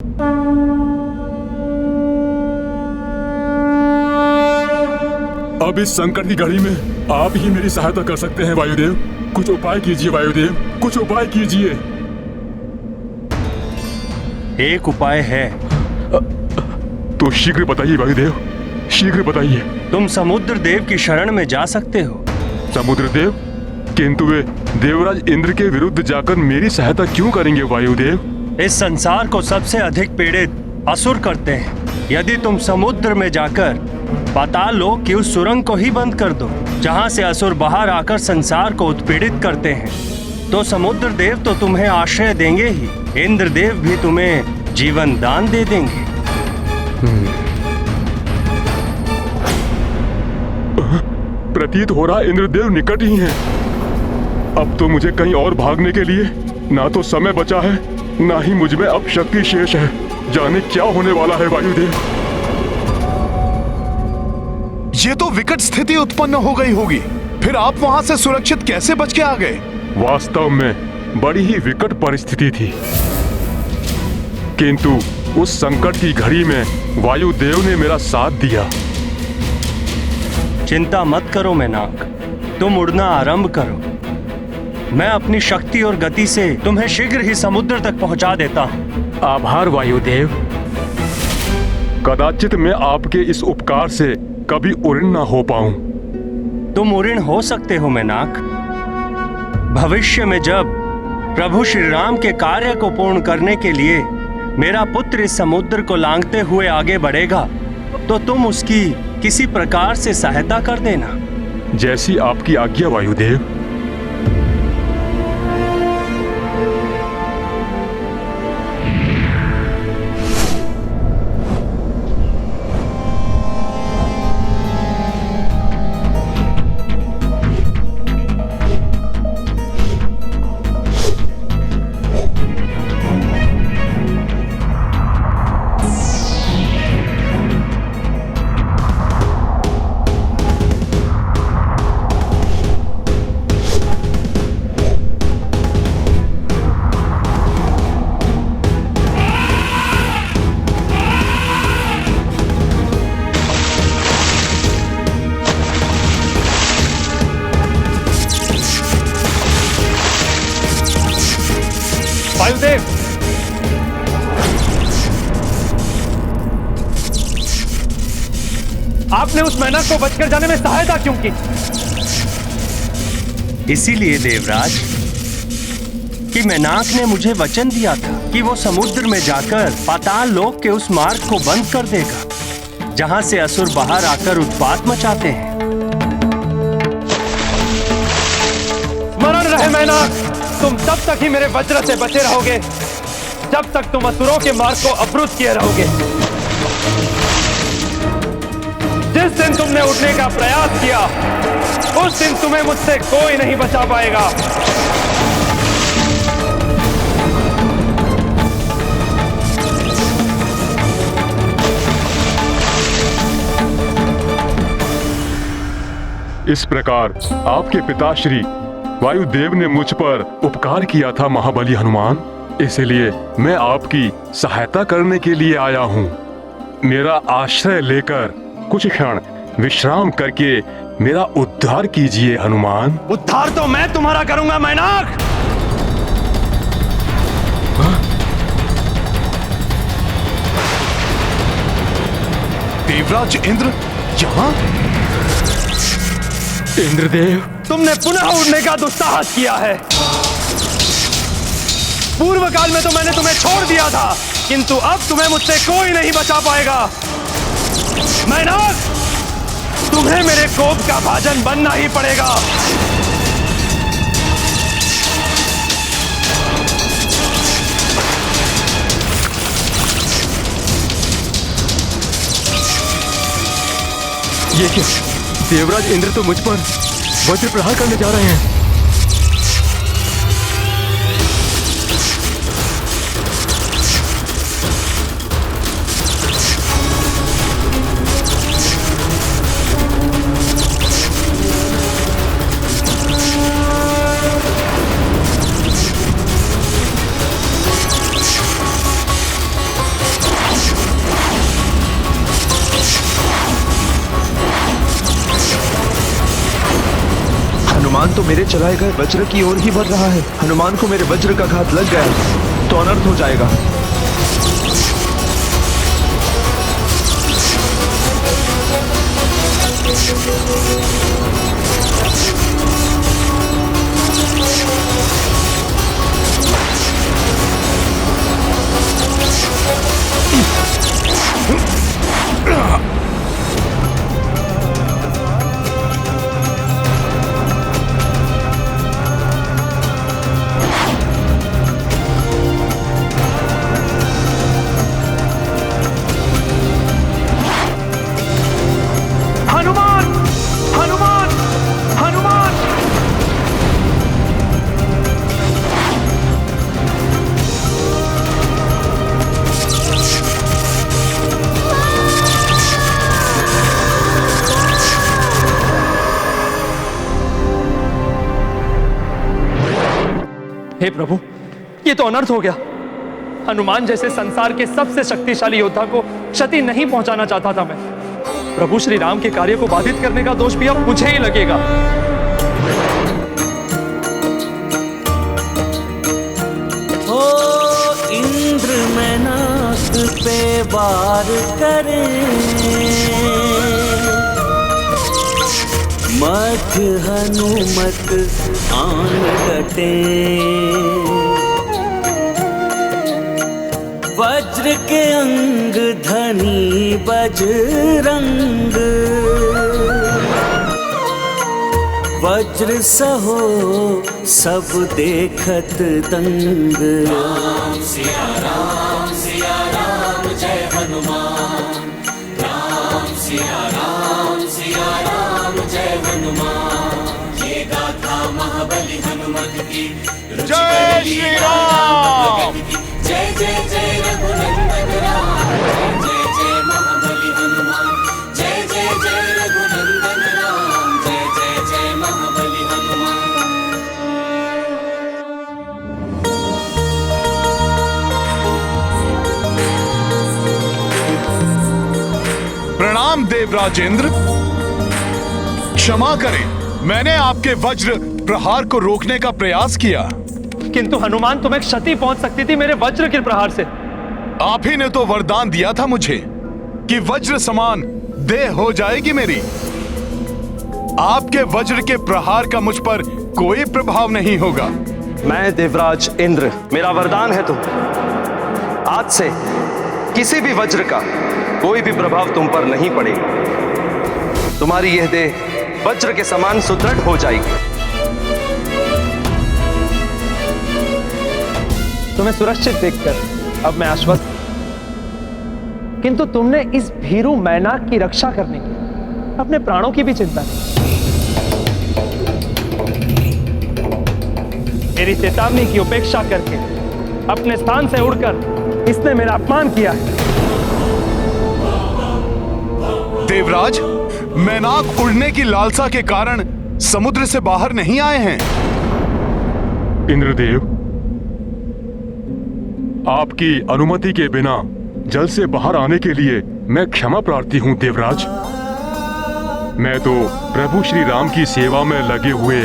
अब इस संकट की घड़ी में आप ही मेरी सहायता कर सकते हैं वायुदेव। कुछ उपाय कीजिए वायुदेव, कुछ उपाय कीजिए। एक उपाय है। तो शीघ्र बताइए वायुदेव, शीघ्र बताइए। तुम समुद्र देव की शरण में जा सकते हो। समुद्र देव? किंतु वे देवराज इंद्र के विरुद्ध जाकर मेरी सहायता क्यों करेंगे वायुदेव? इस संसार को सबसे अधिक पीड़ित असुर करते हैं। यदि तुम समुद्र में जाकर पाताल लोक की उस सुरंग को ही बंद कर दो जहां से असुर बाहर आकर संसार को उत्पीड़ित करते हैं, तो समुद्र देव तो तुम्हें आश्रय देंगे ही, इंद्र देव भी तुम्हें जीवन दान दे देंगे। प्रतीत हो रहा इंद्रदेव निकट ही हैं। अब तो मुझे कहीं और भागने के लिए ना तो समय बचा है, ना ही मुझ में अब शक्ति शेष है। जाने क्या होने वाला है वायुदेव। ये तो विकट स्थिति उत्पन्न हो गई होगी, फिर आप वहां से सुरक्षित कैसे बच के आ गए? वास्तव में बड़ी ही विकट परिस्थिति थी, किंतु उस संकट की घड़ी में वायुदेव ने मेरा साथ दिया। चिंता मत करो मैनाक, तुम उड़ना आरंभ करो। मैं अपनी शक्ति और गति से तुम्हें शीघ्र ही समुद्र तक पहुंचा देता हूं। आभार वायुदेव। कदाचित मैं आपके इस उपकार से कभी उड़न ना हो पाऊं। तुम उड़न हो सकते हो मैनाक। भविष्य में जब प्रभु श्री राम के कार्य को पूर्ण करने के लिए मेरा पुत्र इस समुद्र को लांघते हुए आगे बढ़ेगा, तो तुम उसकी किसी प्रकार से सहायता कर देना। जैसी आपकी आज्ञा वायुदेव। वायुदेव, आपने उस मेंढक को बचकर जाने में सहायता क्यों की? इसीलिए देवराज कि मेनाक ने मुझे वचन दिया था कि वो समुद्र में जाकर पाताल लोक के उस मार्ग को बंद कर देगा जहां से असुर बाहर आकर उत्पात मचाते हैं। स्मरण रहे मेनाक, तुम तब तक ही मेरे वज्र से बचे रहोगे जब तक तुम असुरों के मार्ग को अवरुद्ध किए रहोगे। जिस दिन तुमने उठने का प्रयास किया, उस दिन तुम्हें मुझसे कोई नहीं बचा पाएगा। इस प्रकार आपके पिताश्री वायुदेव ने मुझ पर उपकार किया था महाबली हनुमान, इसलिए मैं आपकी सहायता करने के लिए आया हूँ। मेरा आश्रय लेकर कुछ क्षण विश्राम करके मेरा उद्धार कीजिए हनुमान। उद्धार तो मैं तुम्हारा करूंगा मैनाक। देवराज इंद्र यहाँ? इंद्रदेव, तुमने पुनः उड़ने का दुस्साहस किया है। पूर्व काल में तो मैंने तुम्हें छोड़ दिया था, किंतु अब तुम्हें मुझसे कोई नहीं बचा पाएगा। मैनाक, तुम्हें मेरे कोप का भाजन बनना ही पड़ेगा। ये क्या? देवराज इंद्र तो मुझ पर वज्र प्रहार करने जा रहे हैं। तो मेरे चलाए गए वज्र की ओर ही बढ़ रहा है। हनुमान को मेरे वज्र का घात लग गया तो अनर्थ हो जाएगा। हनुमान, हनुमान, हनुमान! हे प्रभु, ये तो अनर्थ हो गया। हनुमान जैसे संसार के सबसे शक्तिशाली योद्धा को क्षति नहीं पहुंचाना चाहता था मैं। प्रभु श्री राम के कार्य को बाधित करने का दोष भी अब मुझे ही लगेगा। ओ इंद्र में नाक पे वार करे, मत हनुमत आन डटे। वज्र के अंग धनी बजरंग, वज्र सहो सब देखत दंग। राम सिया राम जय हनुमान, राम सिया राम जय हनुमान। ये गाथा महाबली हनुमत की, जय श्री राम। जय जय जय रघुनंदन राम, जय जय महाबली हनुमान। जय जय जय रघुनंदन राम, जय जय जय महाबली हनुमान। प्रणाम देवराजेंद्र, क्षमा करें, मैंने आपके वज्र प्रहार को रोकने का प्रयास किया, किंतु हनुमान, तुम्हें क्षति पहुंच सकती थी मेरे वज्र के प्रहार से। आप ही ने तो वरदान दिया था मुझे कि वज्र समान देह हो जाएगी मेरी। आपके वज्र के प्रहार का मुझ पर कोई प्रभाव नहीं होगा। मैं देवराज इंद्र, मेरा वरदान है तुम। आज से किसी भी वज्र का कोई भी प्रभाव तुम पर नहीं पड़ेगा। तुम्हारी यह देह वज्र के समान सुदृढ़ हो जाएगी। तुम्हें सुरक्षित देखकर अब मैं आश्वस्त हूं। किंतु तुमने इस भीरू मैनाक की रक्षा करने की अपने प्राणों की भी चिंता की। मेरी चेतावनी की उपेक्षा करके अपने स्थान से उड़कर इसने मेरा अपमान किया है। देवराज, मैनाक उड़ने की लालसा के कारण समुद्र से बाहर नहीं आए हैं। इंद्रदेव, आपकी अनुमति के बिना जल से बाहर आने के लिए मैं क्षमा प्रार्थी हूं देवराज। मैं तो प्रभु श्री राम की सेवा में लगे हुए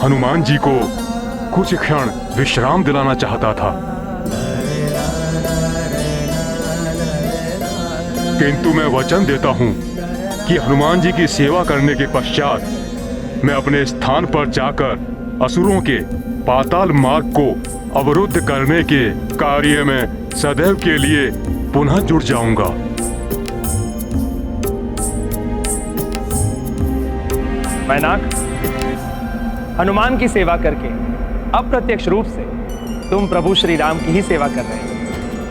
हनुमान जी को कुछ क्षण विश्राम दिलाना चाहता था, किंतु मैं वचन देता हूं कि हनुमान जी की सेवा करने के पश्चात मैं अपने स्थान पर जाकर असुरों के पाताल मार्ग को अवरुद्ध करने के कार्य में सदैव के लिए पुनः जुट जाऊंगा। मैनाक, हनुमान की सेवा करके अप्रत्यक्ष रूप से तुम प्रभु श्री राम की ही सेवा कर रहे हो।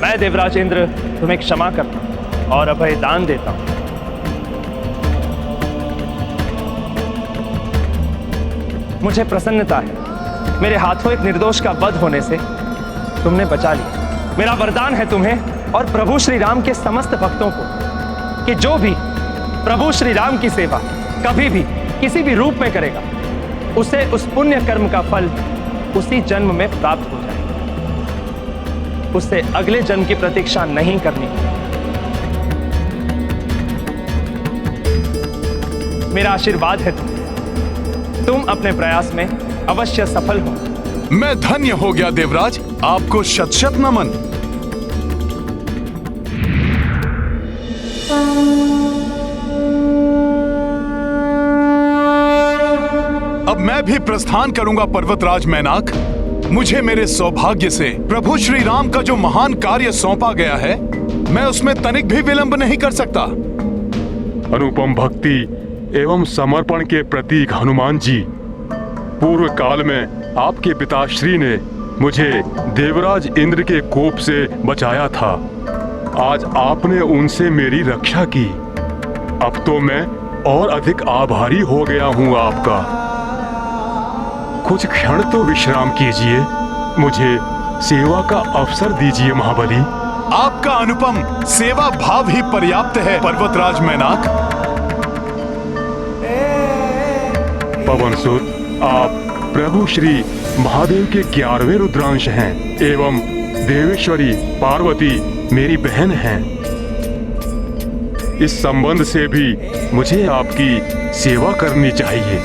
मैं देवराज इंद्र तुम्हें क्षमा करता हूं और अभय दान देता हूं। मुझे प्रसन्नता है, मेरे हाथों एक निर्दोष का वध होने से तुमने बचा लिया। मेरा वरदान है तुम्हें और प्रभु श्री राम के समस्त भक्तों को कि जो भी प्रभु श्री राम की सेवा कभी भी किसी भी रूप में करेगा, उसे उस पुण्य कर्म का फल उसी जन्म में प्राप्त हो जाएगा। उससे अगले जन्म की प्रतीक्षा नहीं करनी। मेरा आशीर्वाद है तुम्हें, तुम अपने प्रयास में अवश्य सफल हो। मैं धन्य हो गया देवराज, आपको शत शत नमन। अब मैं भी प्रस्थान करूंगा पर्वतराज मैनाक। मुझे मेरे सौभाग्य से प्रभु श्री राम का जो महान कार्य सौंपा गया है, मैं उसमें तनिक भी विलंब नहीं कर सकता। अनुपम भक्ति एवं समर्पण के प्रतीक हनुमान जी, पूर्व काल में आपके पिताश्री ने मुझे देवराज इंद्र के कोप से बचाया था। आज आपने उनसे मेरी रक्षा की। अब तो मैं और अधिक आभारी हो गया हूं आपका। कुछ क्षण तो विश्राम कीजिए, मुझे सेवा का अवसर दीजिए महाबली। आपका अनुपम सेवा भाव ही पर्याप्त है पर्वतराज मैनाक। पवनसुत, आप प्रभु श्री महादेव के 11वें रुद्रांश हैं एवं देवेश्वरी पार्वती मेरी बहन हैं। इस संबंध से भी मुझे आपकी सेवा करनी चाहिए।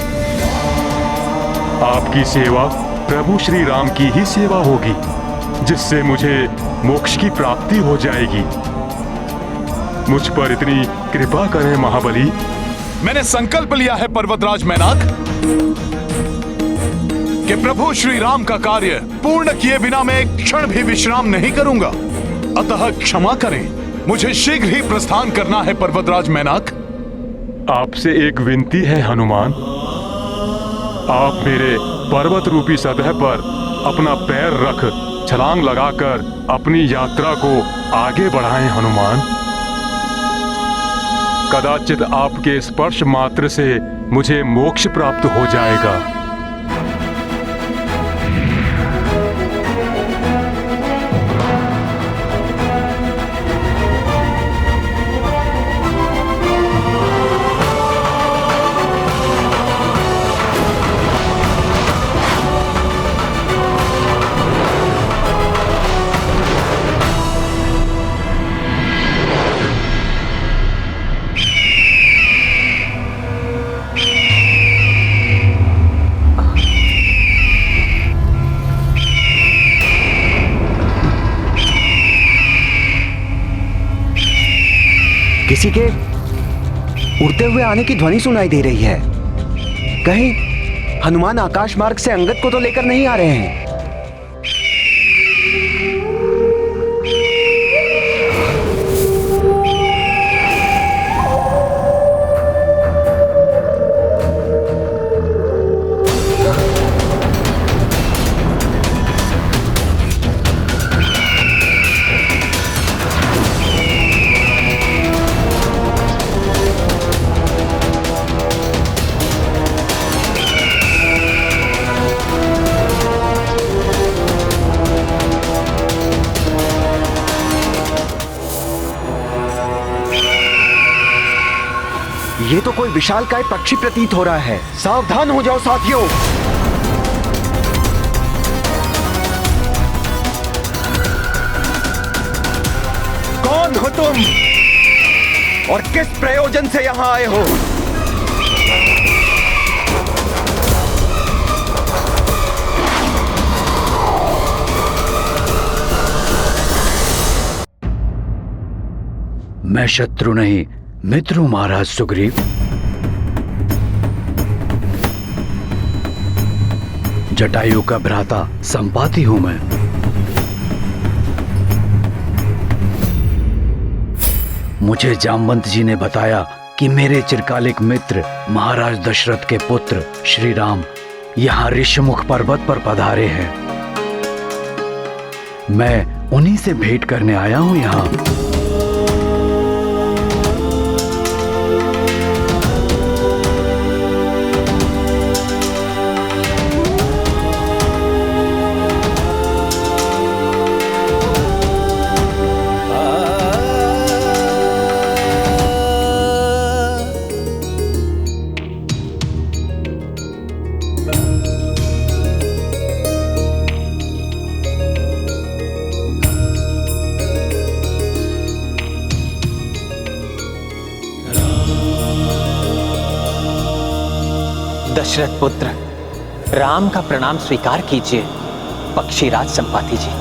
आपकी सेवा प्रभु श्री राम की ही सेवा होगी, जिससे मुझे मोक्ष की प्राप्ति हो जाएगी। मुझ पर इतनी कृपा करें महाबली। मैंने संकल्प लिया है पर्वतराज मैनाक कि प्रभु श्री राम का कार्य पूर्ण किए बिना मैं एक क्षण भी विश्राम नहीं करूंगा। अतः क्षमा करें, मुझे शीघ्र ही प्रस्थान करना है पर्वतराज मैनाक। आपसे एक विनती है हनुमान, आप मेरे पर्वत रूपी सतह पर अपना पैर रख छलांग लगाकर अपनी यात्रा को आगे बढ़ाएं हनुमान। कदाचित आपके स्पर्श मात्र से मुझे मोक्ष प्राप्त हो जाएगा। किसी के उड़ते हुए आने की ध्वनि सुनाई दे रही है। कहीं हनुमान आकाश मार्ग से अंगद को तो लेकर नहीं आ रहे हैं। ये तो कोई विशालकाय पक्षी प्रतीत हो रहा है। सावधान हो जाओ साथियों। कौन हो तुम और किस प्रयोजन से यहां आए हो? मैं शत्रु नहीं मित्र हूं महाराज सुग्रीव। जटायु का भ्राता संपाति हूं मैं। मुझे जामवंत जी ने बताया कि मेरे चिरकालिक मित्र महाराज दशरथ के पुत्र श्री राम यहां ऋषमुख पर्वत पर पधारे हैं। मैं उन्हीं से भेंट करने आया हूं यहां। दशरथ पुत्र राम का प्रणाम स्वीकार कीजिए पक्षीराज संपाति जी।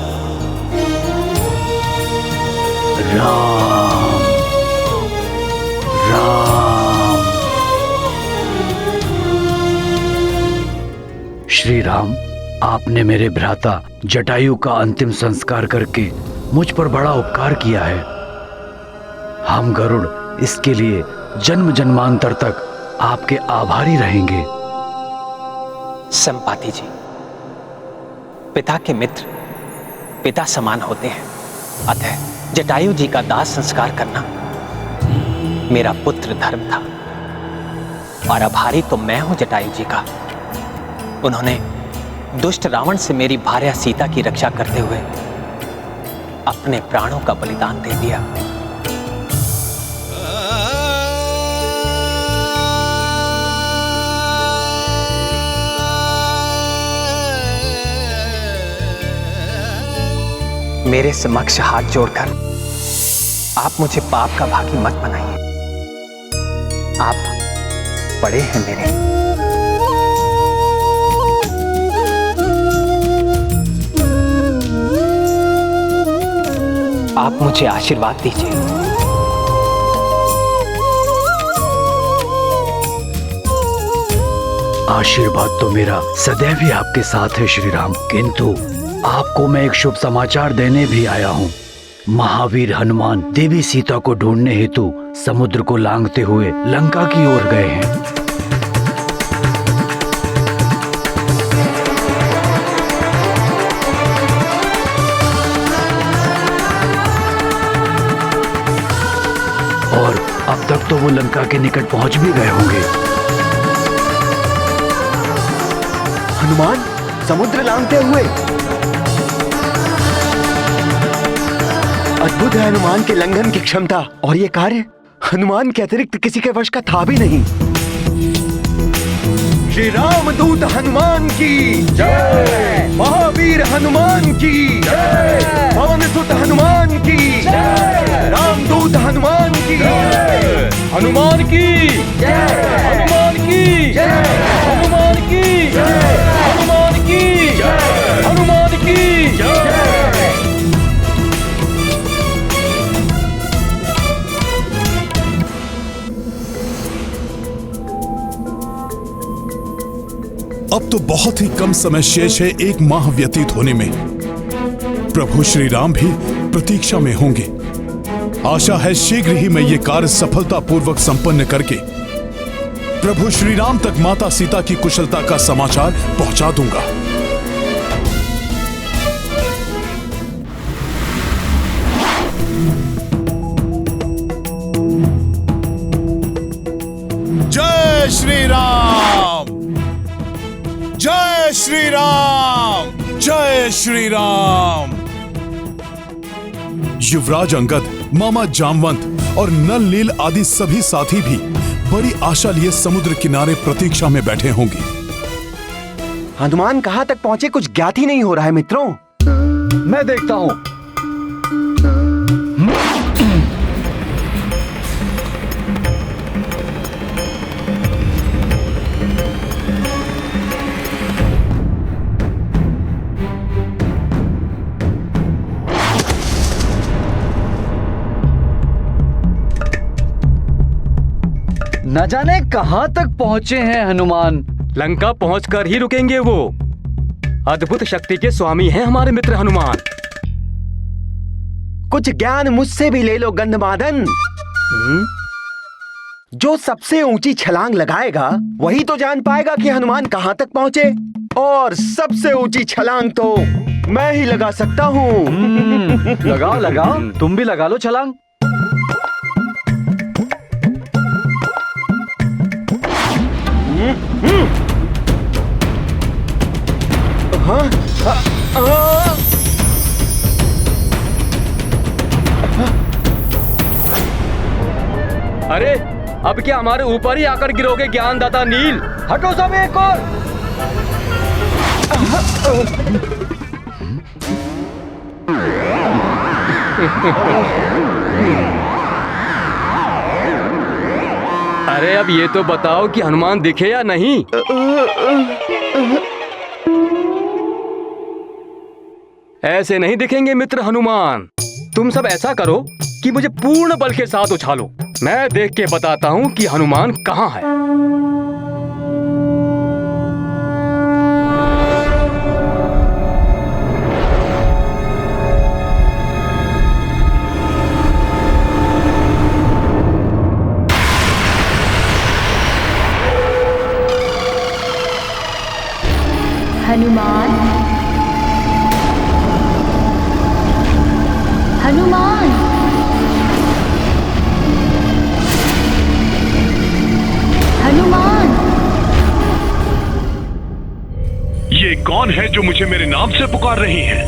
राम राम। श्री राम, आपने मेरे भ्राता जटायु का अंतिम संस्कार करके मुझ पर बड़ा उपकार किया है। हम गरुड़ इसके लिए जन्म जन्मांतर तक आपके आभारी रहेंगे। संपाति जी, पिता के मित्र पिता समान होते हैं, अतः जटायु जी का दाह संस्कार करना मेरा पुत्र धर्म था। और आभारी तो मैं हूं जटायु जी का। उन्होंने दुष्ट रावण से मेरी भार्या सीता की रक्षा करते हुए अपने प्राणों का बलिदान दे दिया। मेरे समक्ष हाथ जोड़कर आप मुझे पाप का भागी मत बनाइए। आप बड़े हैं मेरे। आप मुझे आशीर्वाद दीजिए। आशीर्वाद तो मेरा सदैव ही आपके साथ है श्री राम, किंतु आपको मैं एक शुभ समाचार देने भी आया हूँ। महावीर हनुमान देवी सीता को ढूंढने हेतु समुद्र को लांघते हुए लंका की ओर गए हैं। और अब तक तो वो लंका के निकट पहुंच भी गए होंगे। हनुमान समुद्र लांघते हुए। अद्भुत है हनुमान के लंघन की क्षमता, और ये कार्य हनुमान के अतिरिक्त किसी के वश का था भी नहीं। श्री राम दूत हनुमान की जय, महावीर हनुमान की जय, पवन सुत हनुमान की जय, रामदूत हनुमान की जय, हनुमान की जय, हनुमान की जय, हनुमान की जय, हनुमान की जय, हनुमान की जय। अब तो बहुत ही कम समय शेष है, 1 माह व्यतीत होने में। प्रभु श्री राम भी प्रतीक्षा में होंगे। आशा है शीघ्र ही मैं ये कार्य सफलतापूर्वक संपन्न करके प्रभु श्री राम तक माता सीता की कुशलता का समाचार पहुंचा दूंगा। जय श्री राम, जय श्री राम, जय श्री राम। युवराज अंगद, मामा जामवंत और नल नील आदि सभी साथी भी बड़ी आशा लिए समुद्र किनारे प्रतीक्षा में बैठे होंगे। हनुमान कहां तक पहुंचे कुछ ज्ञात ही नहीं हो रहा है मित्रों। मैं देखता हूं। न जाने कहां तक पहुंचे हैं हनुमान। लंका पहुंचकर ही रुकेंगे वो। अद्भुत शक्ति के स्वामी हैं हमारे मित्र हनुमान। कुछ ज्ञान मुझसे भी ले लो गंधमादन। जो सबसे ऊंची छलांग लगाएगा वही तो जान पाएगा कि हनुमान कहां तक पहुंचे। और सबसे ऊंची छलांग तो मैं ही लगा सकता हूँ। लगाओ लगाओ, तुम भी लगा लो छलांग। अरे अब क्या हमारे ऊपर ही आकर गिरोगे ज्ञानदाता नील? हटो सब एक और। अरे अब ये तो बताओ कि हनुमान दिखे या नहीं। ऐसे नहीं दिखेंगे मित्र हनुमान। तुम सब ऐसा करो कि मुझे पूर्ण बल के साथ उछालो। मैं देख के बताता हूँ कि हनुमान कहाँ है। हनुमान, हनुमान, हनुमान। ये कौन है जो मुझे मेरे नाम से पुकार रही है?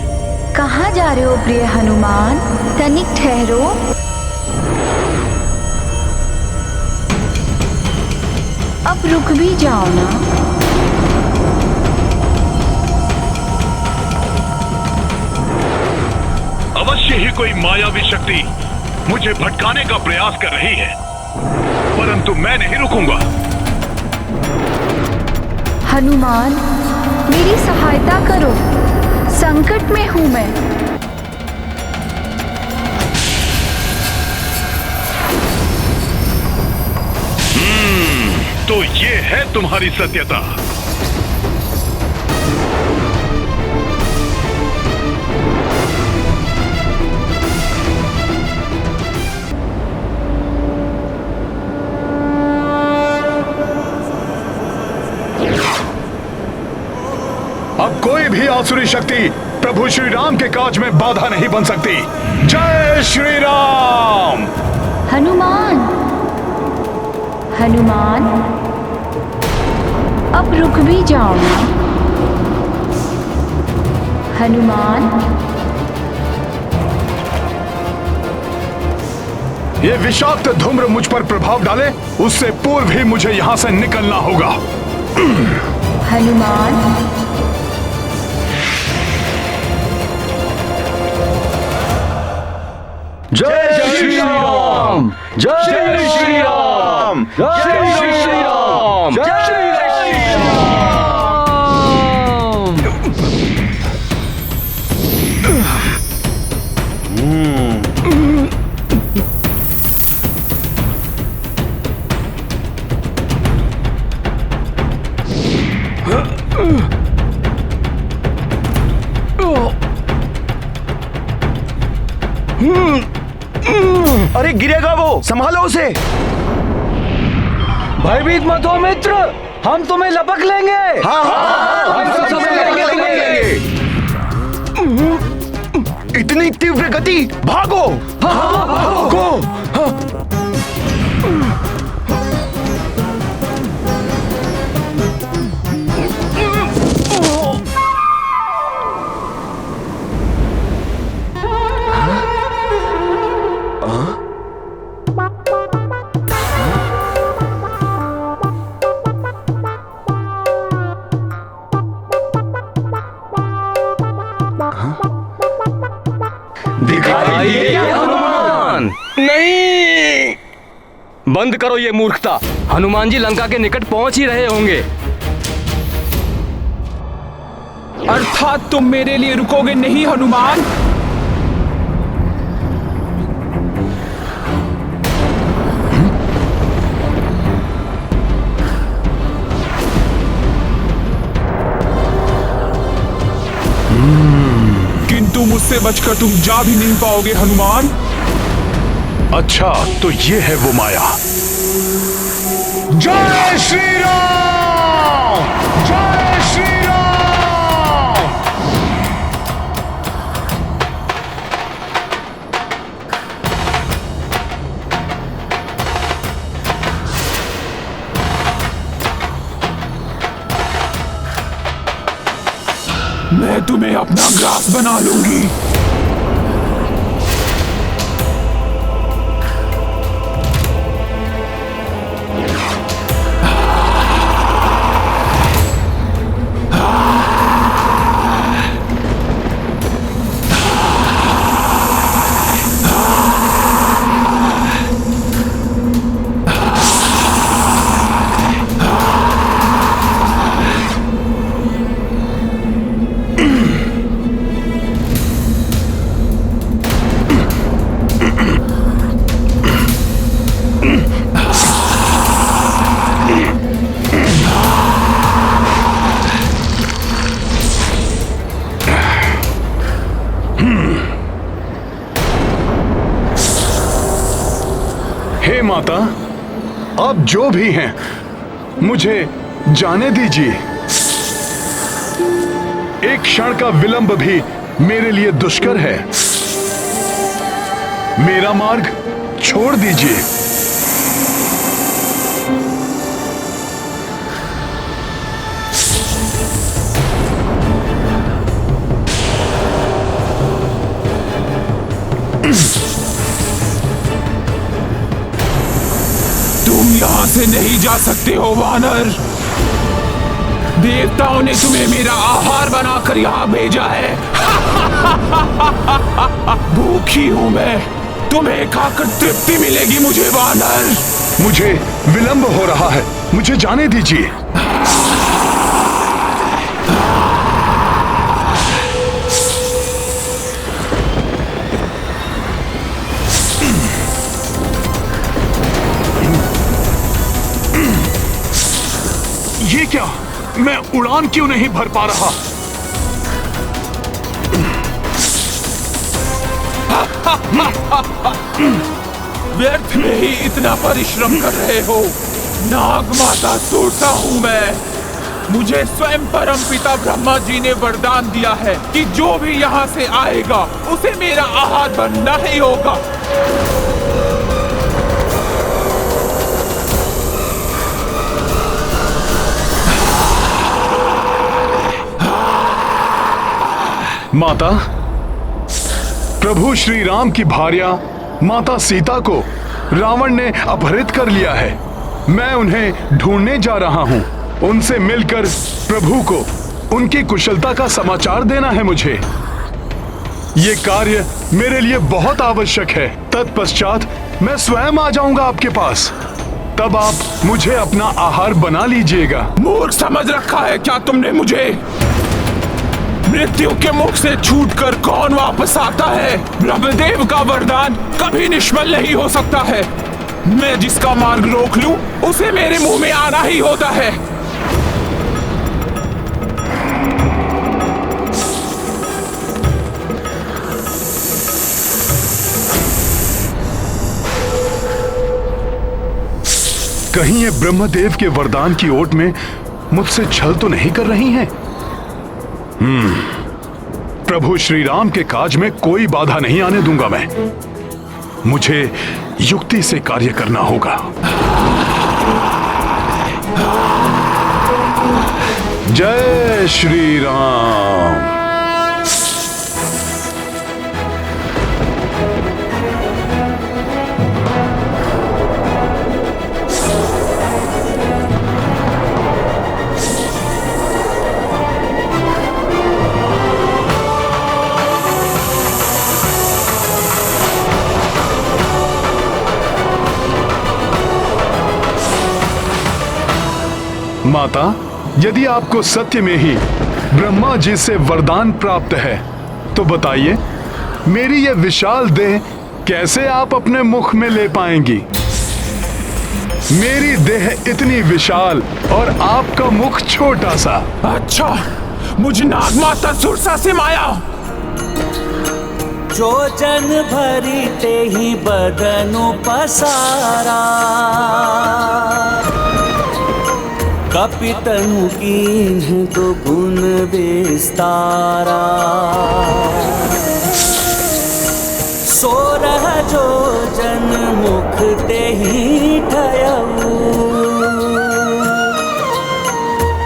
कहाँ जा रहे हो प्रिय हनुमान? तनिक ठहरो। अब रुक भी जाओ ना। अवश्य ही कोई मायावी शक्ति मुझे भटकाने का प्रयास कर रही है, परंतु मैं नहीं रुकूंगा। हनुमान, मेरी सहायता करो, संकट में हूं मैं। तो ये है तुम्हारी सत्यता। अब कोई भी आसुरी शक्ति प्रभु श्री राम के काज में बाधा नहीं बन सकती। जय श्री राम। हनुमान, हनुमान, अब रुक भी जाओ ना। हनुमान, ये विषाक्त धूम्र मुझ पर प्रभाव डाले, उससे पूर्व ही मुझे यहाँ से निकलना होगा। हनुमान, जय श्री राम, जय श्री राम, जय श्री राम, जय श्री राम। अरे गिरेगा वो, संभालो उसे। भयभीत मत हो मित्र, हम तुम्हें लपक लेंगे। हाँ हाँ, हम सब लेंगे। इतनी तीव्र गति, भागो। हाँ, भागो। दिखाई दिया हनुमान? नहीं, बंद करो ये मूर्खता। हनुमान जी लंका के निकट पहुंच ही रहे होंगे। अर्थात तुम मेरे लिए रुकोगे नहीं हनुमान? किंतु मुझसे बचकर तुम जा भी नहीं पाओगे हनुमान। अच्छा, तो ये है वो माया। जय श्री राम, जय श्री राम। मैं तुम्हें अपना ग्रास बना लूंगी। हे माता, आप जो भी हैं मुझे जाने दीजिए। एक क्षण का विलंब भी मेरे लिए दुष्कर है। मेरा मार्ग छोड़ दीजिए। तुम यहाँ से नहीं जा सकते हो वानर। देवताओं ने तुम्हें मेरा आहार बनाकर यहाँ भेजा है। भूखी हूँ मैं, तुम्हें खाकर तृप्ति मिलेगी मुझे वानर। मुझे विलंब हो रहा है, मुझे जाने दीजिए। ये क्या? मैं उड़ान क्यों नहीं भर पा रहा? व्यर्थ में ही इतना परिश्रम कर रहे हो। नाग माता सुरसा हूँ मैं। मुझे स्वयं परम पिता ब्रह्मा जी ने वरदान दिया है कि जो भी यहाँ से आएगा उसे मेरा आहार बनना ही होगा। माता, प्रभु श्री राम की भार्या माता सीता को रावण ने अपहरित कर लिया है। मैं उन्हें ढूंढने जा रहा हूँ। उनसे मिलकर प्रभु को उनकी कुशलता का समाचार देना है मुझे। ये कार्य मेरे लिए बहुत आवश्यक है। तत्पश्चात मैं स्वयं आ जाऊंगा आपके पास। तब आप मुझे अपना आहार बना लीजिएगा। मूर्ख समझ रखा है क्या तुमने मुझे? मृत्यु के मुख से छूटकर कौन वापस आता है? ब्रह्मदेव का वरदान कभी निष्फल नहीं हो सकता है। मैं जिसका मार्ग रोक लूं, उसे मेरे मुंह में आना ही होता है। कहीं ये ब्रह्मदेव के वरदान की ओट में मुझसे छल तो नहीं कर रही हैं? प्रभु श्री राम के काज में कोई बाधा नहीं आने दूंगा मैं। मुझे युक्ति से कार्य करना होगा। जय श्री राम। माता, यदि आपको सत्य में ही ब्रह्मा जी से वरदान प्राप्त है तो बताइए, मेरी यह विशाल देह कैसे आप अपने मुख में ले पाएंगी? मेरी देह इतनी विशाल और आपका मुख छोटा सा। अच्छा, मुझ नागमाता सुरसा से माया। जो जन भरी ते ही बदनु पसारा, कपितनु कीन्ह तो गुण विस्तारा। सोरह जो जन मुख ते ही ठयऊ,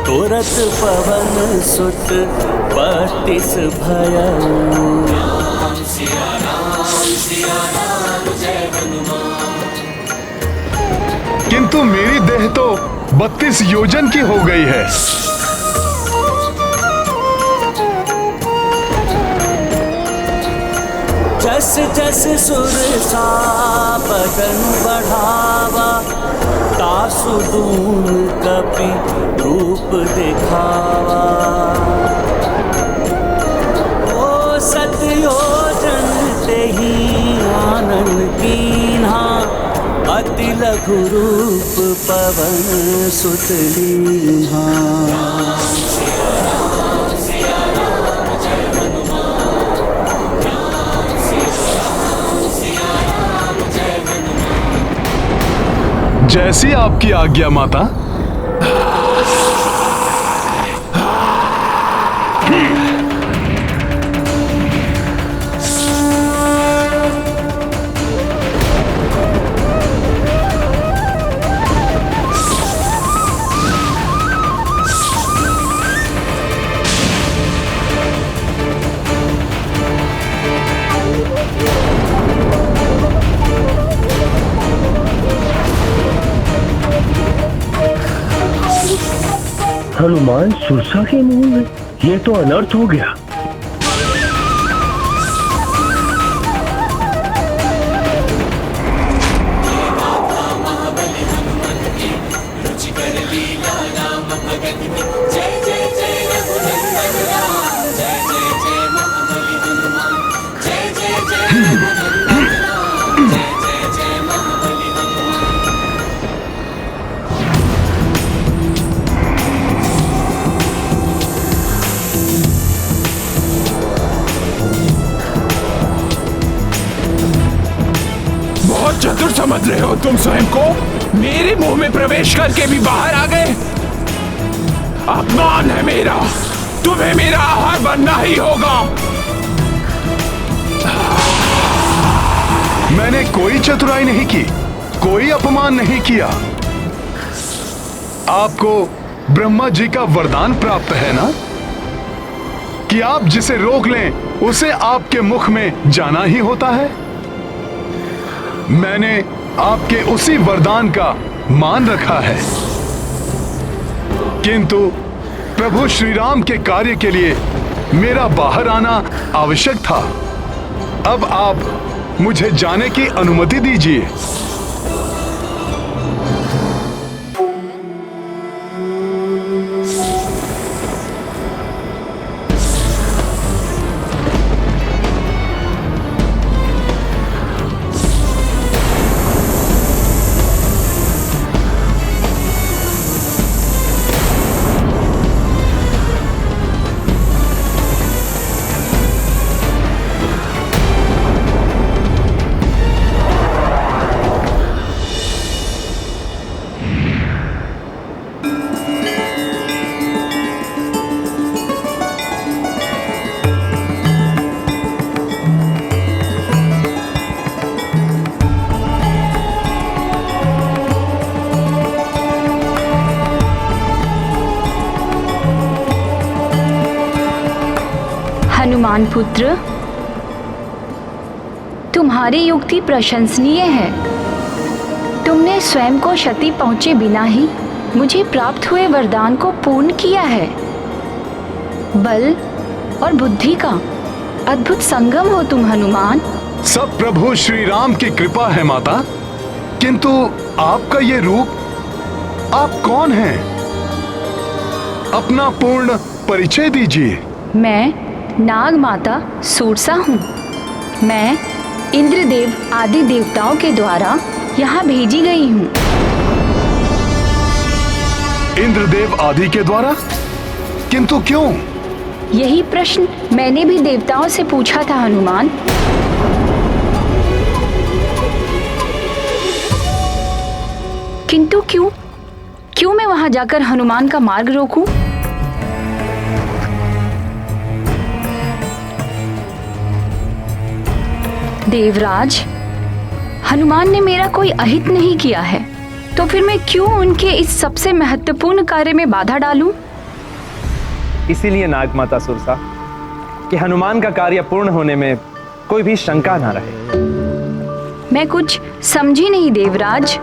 तुरत पवन सुत 32 भयऊ। सिया राम जय हनुमान। किंतु मेरी देह तो 32 योजन की हो गई है। जस जस सुरसा बदन बढ़ावा, तासु दून कपि रूप दिखावा। ओ सतयोजन ते ही आनंद कीन्हा, अति अति लघु रूप पवन सुत लीन्हा। जैसी आपकी आज्ञा माता। हनुमान सुरसा के मुंह में, ये तो अनर्थ हो गया। चतुर समझ रहे हो तुम स्वयं को? मेरे मुंह में प्रवेश करके भी बाहर आ गए। अपमान है मेरा, तुम्हें मेरा आहार बनना ही होगा। मैंने कोई चतुराई नहीं की, कोई अपमान नहीं किया। आपको ब्रह्मा जी का वरदान प्राप्त है ना कि आप जिसे रोक लें उसे आपके मुख में जाना ही होता है। मैंने आपके उसी वरदान का मान रखा है, किंतु प्रभु श्री राम के कार्य के लिए मेरा बाहर आना आवश्यक था। अब आप मुझे जाने की अनुमति दीजिए। हनुमान पुत्र, तुम्हारी युक्ति प्रशंसनीय है। तुमने स्वयं को क्षति पहुंचे बिना ही मुझे प्राप्त हुए वरदान को पूर्ण किया है। बल और बुद्धि का अद्भुत संगम हो तुम हनुमान। सब प्रभु श्री राम की कृपा है माता, किंतु आपका ये रूप, आप कौन हैं? अपना पूर्ण परिचय दीजिए। मैं नाग माता सूरसा हूँ। मैं इंद्रदेव आदि देवताओं के द्वारा यहाँ भेजी गई हूँ। इंद्रदेव आदि के द्वारा? किंतु क्यों? यही प्रश्न मैंने भी देवताओं से पूछा था हनुमान। किंतु क्यों मैं वहां जाकर हनुमान का मार्ग रोकूं? देवराज, हनुमान ने मेरा कोई अहित नहीं किया है, तो फिर मैं क्यों उनके इस सबसे महत्वपूर्ण कार्य में बाधा डालूं? इसीलिए नागमाता सुरसा कि हनुमान का कार्य पूर्ण होने में कोई भी शंका ना रहे। मैं कुछ समझी नहीं देवराज।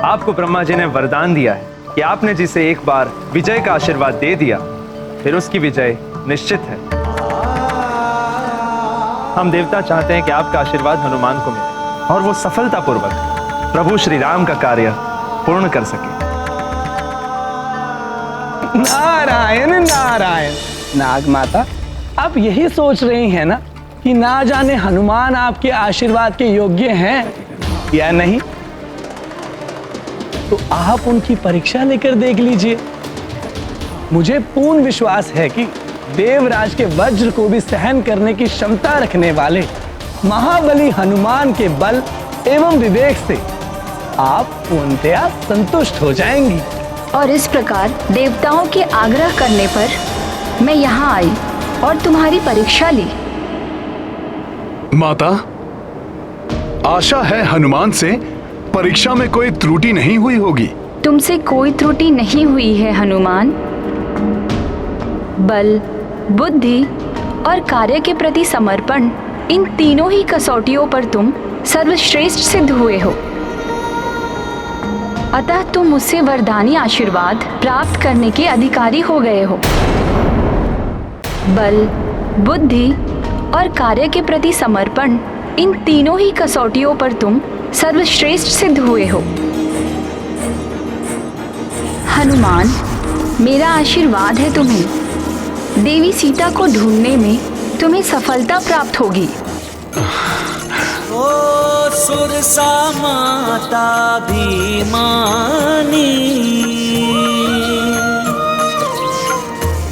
आपको ब्रह्मा जी ने वरदान दिया है कि आपने जिसे एक बार विजय का आशीर्वाद दे दिया, फिर उसकी विजय निश्चित है। हम देवता चाहते हैं कि आपका आशीर्वाद हनुमान को मिले और वो सफलतापूर्वक प्रभु श्री राम का कार्य पूर्ण कर सके। नारायण नारायण। नागमाता, आप यही सोच रही हैं ना कि ना जाने हनुमान आपके आशीर्वाद के योग्य हैं? या नहीं? तो आप उनकी परीक्षा लेकर देख लीजिए। मुझे पूर्ण विश्वास है कि देवराज के वज्र को भी सहन करने की क्षमता रखने वाले महाबली हनुमान के बल एवं विवेक से आप पूर्णतया संतुष्ट हो जाएंगी। और इस प्रकार देवताओं के आग्रह करने पर मैं यहाँ आई और तुम्हारी परीक्षा ली। माता, आशा है हनुमान से परीक्षा में कोई त्रुटि नहीं हुई होगी। तुमसे कोई त्रुटि नहीं हुई है हनुमान। बल, बुद्धि और कार्य के प्रति समर्पण, इन तीनों ही कसौटियों पर तुम सर्वश्रेष्ठ सिद्ध हुए हो। अतः तुम मुझसे वरदानी आशीर्वाद प्राप्त करने के अधिकारी हो गए हो। बल, बुद्धि और कार्य के प्रति समर्पण, इन तीनों ही कसौटियों पर तुम सर्वश्रेष्ठ सिद्ध हुए हो। हनुमान, मेरा आशीर्वाद है तुम्हें। देवी सीता को ढूंढने में तुम्हें सफलता प्राप्त होगी। ओ सुरसा माता भीमानी,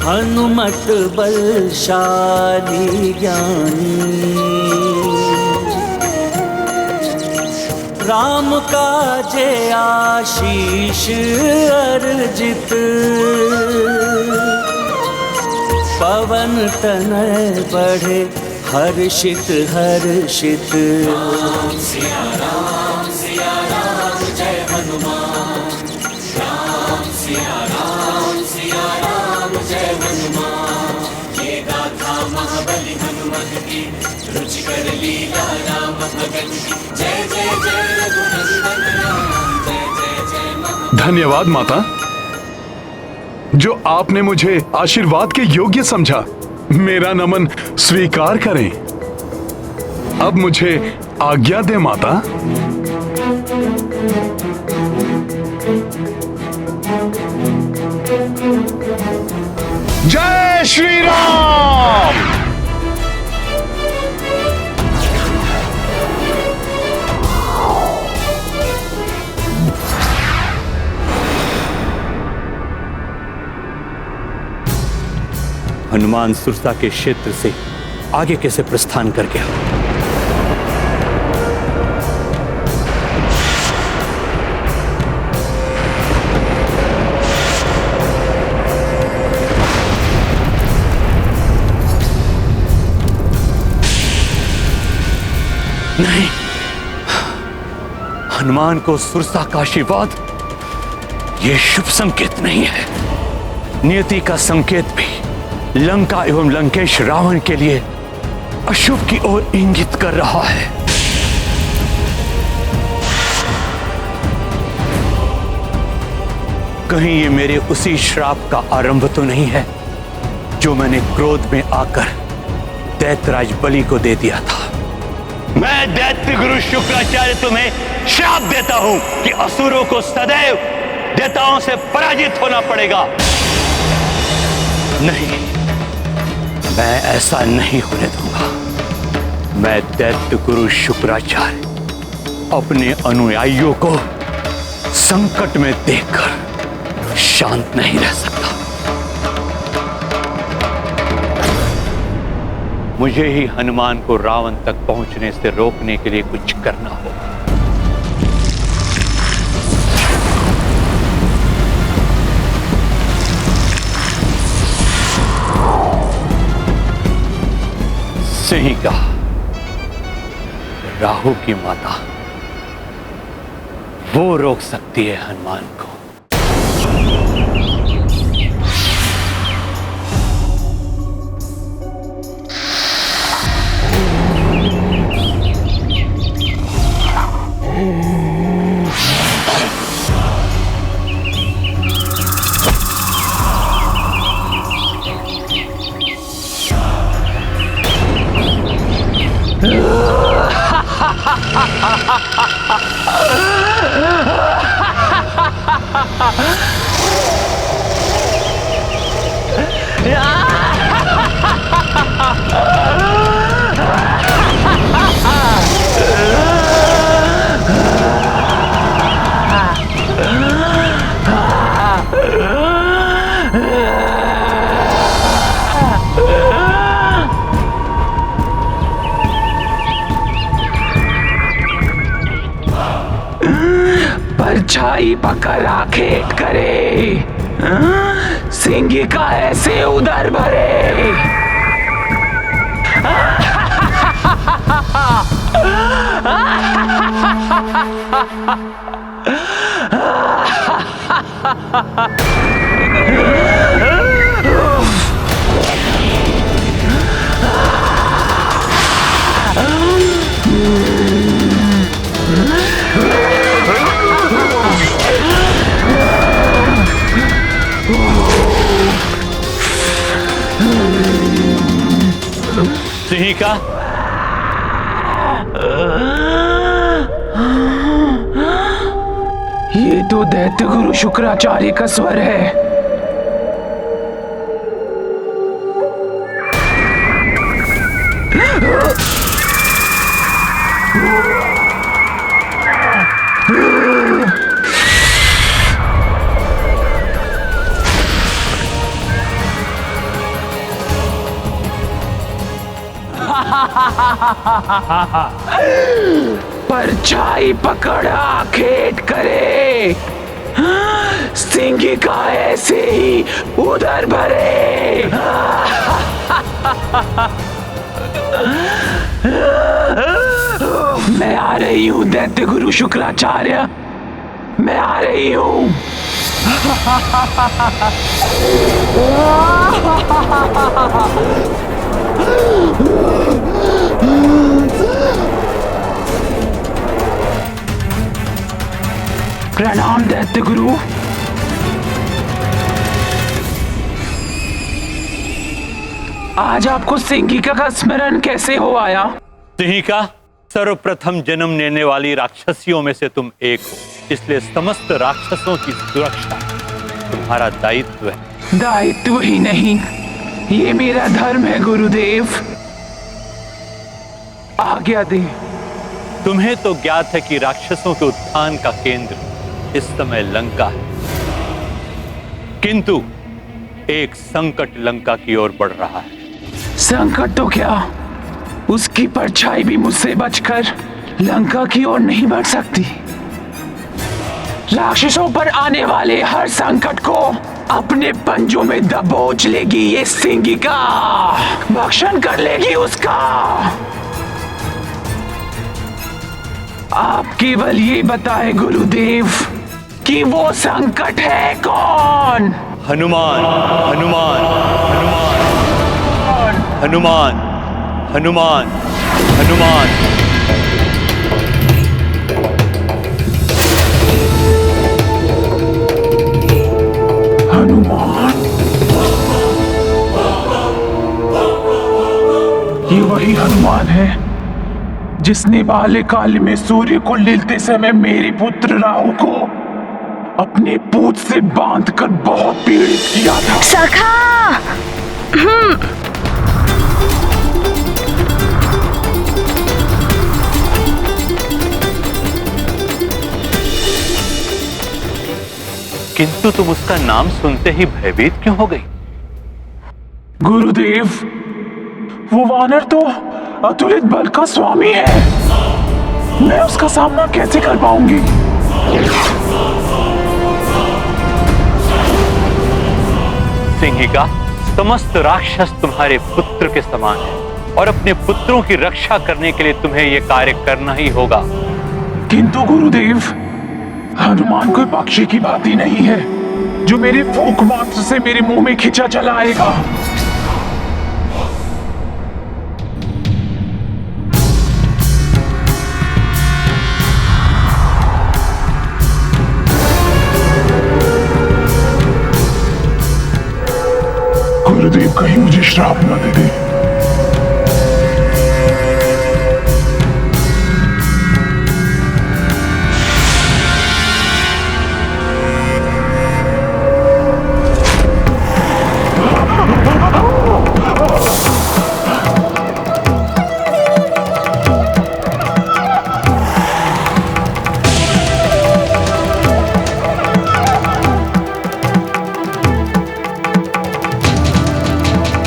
हनुमत बलशाली ज्ञानी, राम काजे आशीष अर्जित, पवन तनय बढ़े हर्षित हर्षित। राम सिया राम जय हनुमान, राम सिया राम जय हनुमान। ये गाथा महाबली हनुमत की, रुचिकर लीला राम भगत की। जय जय जय रघुनंदन राम, जय जय जय महाबली। धन्यवाद माता, जो आपने मुझे आशीर्वाद के योग्य समझा। मेरा नमन स्वीकार करें। अब मुझे आज्ञा दे माता। जय श्री राम। हनुमान सुरसा के क्षेत्र से आगे कैसे प्रस्थान कर गया? नहीं, हनुमान को सुरसा का आशीर्वाद यह शुभ संकेत नहीं है। नियति का संकेत भी लंका एवं लंकेश रावण के लिए अशुभ की ओर इंगित कर रहा है। कहीं ये मेरे उसी श्राप का आरंभ तो नहीं है जो मैंने क्रोध में आकर दैत्यराज बलि को दे दिया था। मैं दैत्य गुरु शुक्राचार्य तुम्हें श्राप देता हूं कि असुरों को सदैव देवताओं से पराजित होना पड़ेगा। नहीं, मैं ऐसा नहीं होने दूंगा। मैं दैत्य गुरु शुक्राचार्य अपने अनुयायियों को संकट में देखकर शांत नहीं रह सकता। मुझे ही हनुमान को रावण तक पहुंचने से रोकने के लिए कुछ करना होगा। सही कहा, राहु की माता वो रोक सकती है हनुमान को। परछाई पकड़ आखेट करे, सिंह का ऐसे उधर भरे। सिंह का ये तो दैत्य गुरु शुक्राचार्य का स्वर है। परछाई पकड़ा खेट करे, सिंह का ऐसे ही उधर भरे। मैं आ रही हूँ दैत्य गुरु शुक्राचार्य, मैं आ रही हूँ। प्रणाम दैत्य गुरु। आज आपको सिंहिका का स्मरण कैसे हो आया? सिंहिका सर्वप्रथम जन्म लेने वाली राक्षसियों में से तुम एक हो, इसलिए समस्त राक्षसों की सुरक्षा तुम्हारा दायित्व है। दायित्व ही नहीं, ये मेरा धर्म है गुरुदेव। आज्ञा दे। तुम्हें तो ज्ञात है कि राक्षसों के उत्थान का केंद्र इस समय लंका है, किंतु एक संकट लंका की ओर बढ़ रहा है। संकट तो क्या, उसकी परछाई भी मुझसे बचकर लंका की ओर नहीं बढ़ सकती। राक्षसों पर आने वाले हर संकट को अपने पंजों में दबोच लेगी ये सिंहिका, भक्षण कर लेगी उसका। आप केवल ये बताएं गुरुदेव कि वो संकट है कौन? हनुमान हनुमान हनुमान हनुमान हनुमान हनुमान। ये वही हनुमान है जिसने बाल्यकाल में सूर्य को लिलते समय मेरे पुत्र राहु को अपने पूंछ से बांधकर बहुत पीड़ित किया था। सखा! किंतु तुम उसका नाम सुनते ही भयभीत क्यों हो गई? गुरुदेव, वो वानर तो अतुलित बल का स्वामी है, मैं उसका सामना कैसे कर पाऊंगी? सिंहिका, समस्त राक्षस तुम्हारे पुत्र के समान है और अपने पुत्रों की रक्षा करने के लिए तुम्हें यह कार्य करना ही होगा। किंतु गुरुदेव, हनुमान कोई पक्षी की भांति नहीं है जो मेरे फूंक मात्र से मेरे मुंह में खिंचा चला आएगा। गुरुदेव कहीं मुझे श्राप न दे दे।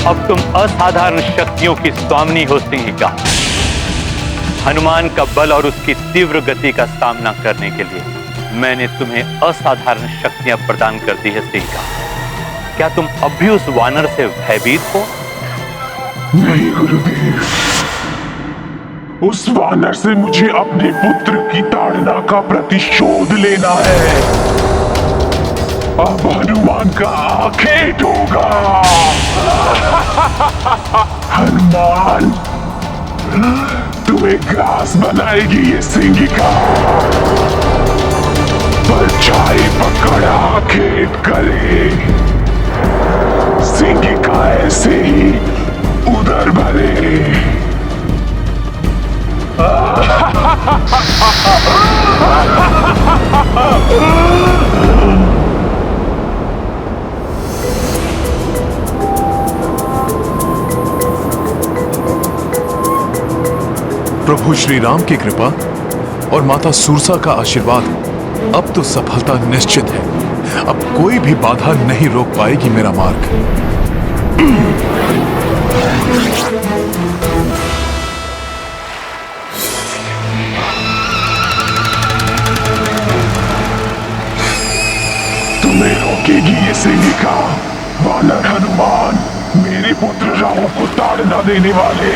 अब तुम असाधारण शक्तियों की स्वामिनी हो सिंहिका। हनुमान का बल और उसकी तीव्र गति का सामना करने के लिए मैंने तुम्हें असाधारण शक्तियां प्रदान कर दी है सीता। क्या तुम अब भी उस वानर से भयभीत हो? नहीं गुरुदेव, उस वानर से मुझे अपने पुत्र की ताड़ना का प्रतिशोध लेना है। अब हनुमान का आखेट होगा। हनुमान, तुम्हें घास बनाएगी ये सिंगिका, पर चाहे पकड़ आखेट करे, सिंगिका ऐसे ही उधर भरे। प्रभु श्री राम की कृपा और माता सूरसा का आशीर्वाद, अब तो सफलता निश्चित है। अब कोई भी बाधा नहीं रोक पाएगी मेरा मार्ग। तुम्हें रोकेगी ये सिंगिका? वानर हनुमान, मेरे पुत्र राम को ताड़ना देने वाले,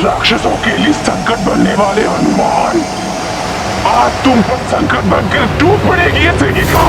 राक्षसों के लिए संकट बनने वाले हनुमान, आज तुम पर संकट बनकर टूट पड़ेगी ये सिंगिका।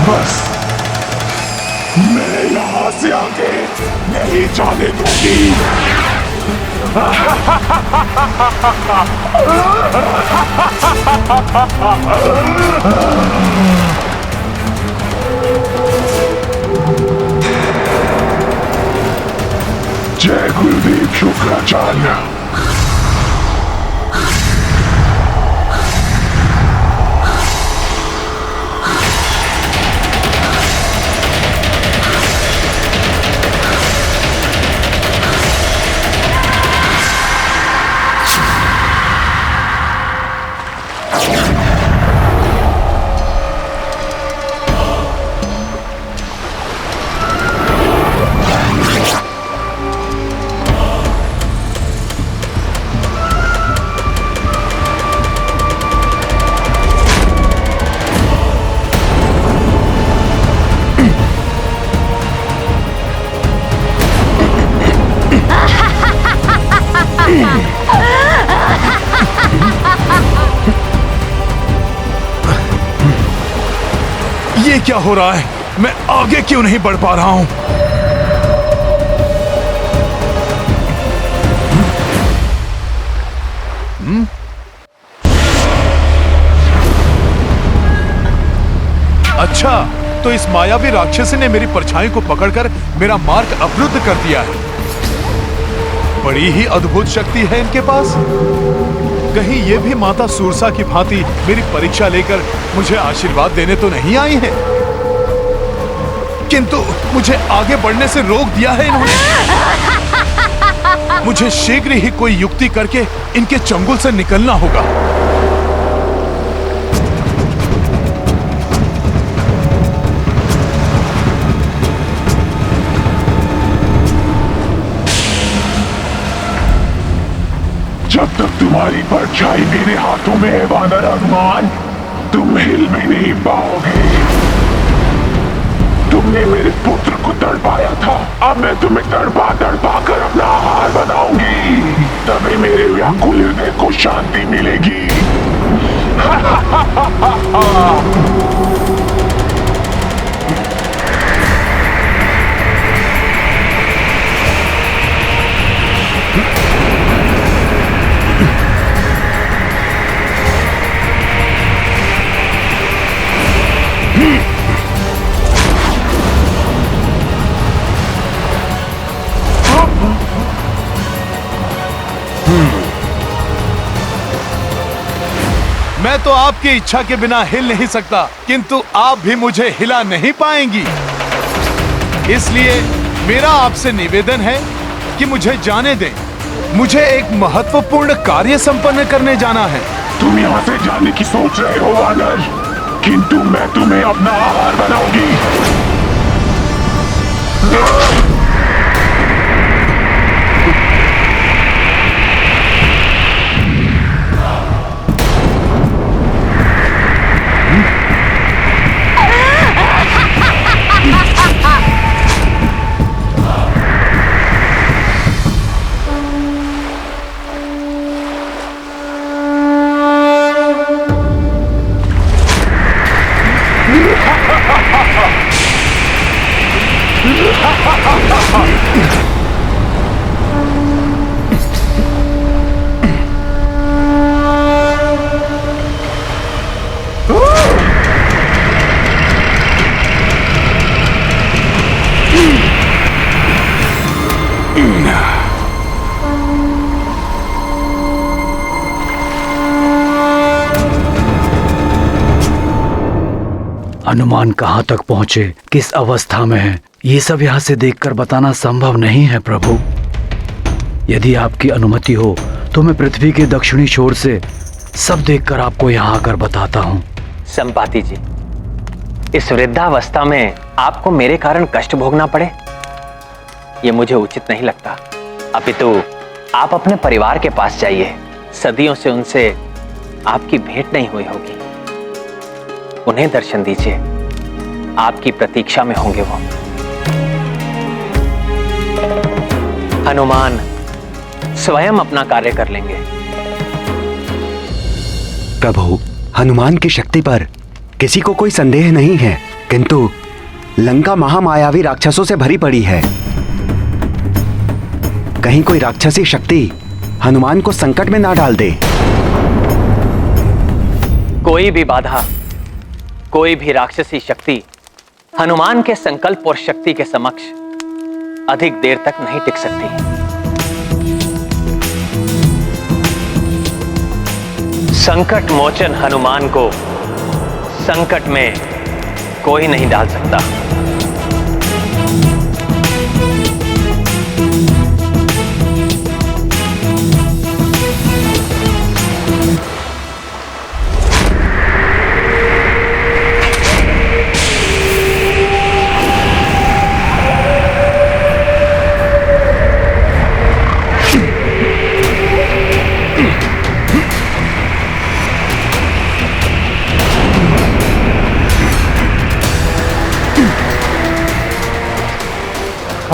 बस मैं यहां से आगे नहीं जाने दूंगी। जय गुरुदेव शुक्राचार्य। ये क्या हो रहा है? मैं आगे क्यों नहीं बढ़ पा रहा हूं? अच्छा, तो इस मायावी राक्षसी ने मेरी परछाई को पकड़कर मेरा मार्ग अवरुद्ध कर दिया है। बड़ी ही अद्भुत शक्ति है इनके पास। कहीं ये भी माता सूरसा की भांति मेरी परीक्षा लेकर मुझे आशीर्वाद देने तो नहीं आई हैं? किंतु मुझे आगे बढ़ने से रोक दिया है इन्होंने। मुझे शीघ्र ही कोई युक्ति करके इनके चंगुल से निकलना होगा। जब तक तुम्हारी परछाई मेरे हाथों में है वानर हनुमान, तुम हिल भी नहीं पाओगे। तुमने मेरे पुत्र को तड़पाया था, अब मैं तुम्हें तड़पा तड़पा कर अपना आहार बनाऊंगी, तभी मेरे व्याकुल हृदय को शांति मिलेगी। मैं तो आपकी इच्छा के बिना हिल नहीं सकता, किंतु आप भी मुझे हिला नहीं पाएंगी। इसलिए मेरा आपसे निवेदन है कि मुझे जाने दें। मुझे एक महत्वपूर्ण कार्य संपन्न करने जाना है। तुम यहाँ से जाने की सोच रहे हो वानर, किंतु मैं तुम्हें अपना आहार बनाऊंगी। हनुमान कहाँ तक पहुँचे, किस अवस्था में है, ये सब यहाँ से देखकर बताना संभव नहीं है प्रभु। यदि आपकी अनुमति हो तो मैं पृथ्वी के दक्षिणी छोर से सब देखकर आपको यहाँ आकर बताता हूँ। संपाति जी, इस वृद्धावस्था में आपको मेरे कारण कष्ट भोगना पड़े, ये मुझे उचित नहीं लगता। अपितु आप अपने परिवार के पास जाइए, सदियों से उनसे आपकी भेंट नहीं हुई होगी, उन्हें दर्शन दीजिए, आपकी प्रतीक्षा में होंगे वो। हनुमान स्वयं अपना कार्य कर लेंगे। प्रभु, हनुमान की शक्ति पर किसी को कोई संदेह नहीं है, किंतु लंका महामायावी राक्षसों से भरी पड़ी है। कहीं कोई राक्षसी शक्ति हनुमान को संकट में ना डाल दे। कोई भी बाधा, कोई भी राक्षसी शक्ति हनुमान के संकल्प और शक्ति के समक्ष अधिक देर तक नहीं टिक सकती। संकट मोचन हनुमान को संकट में कोई नहीं डाल सकता।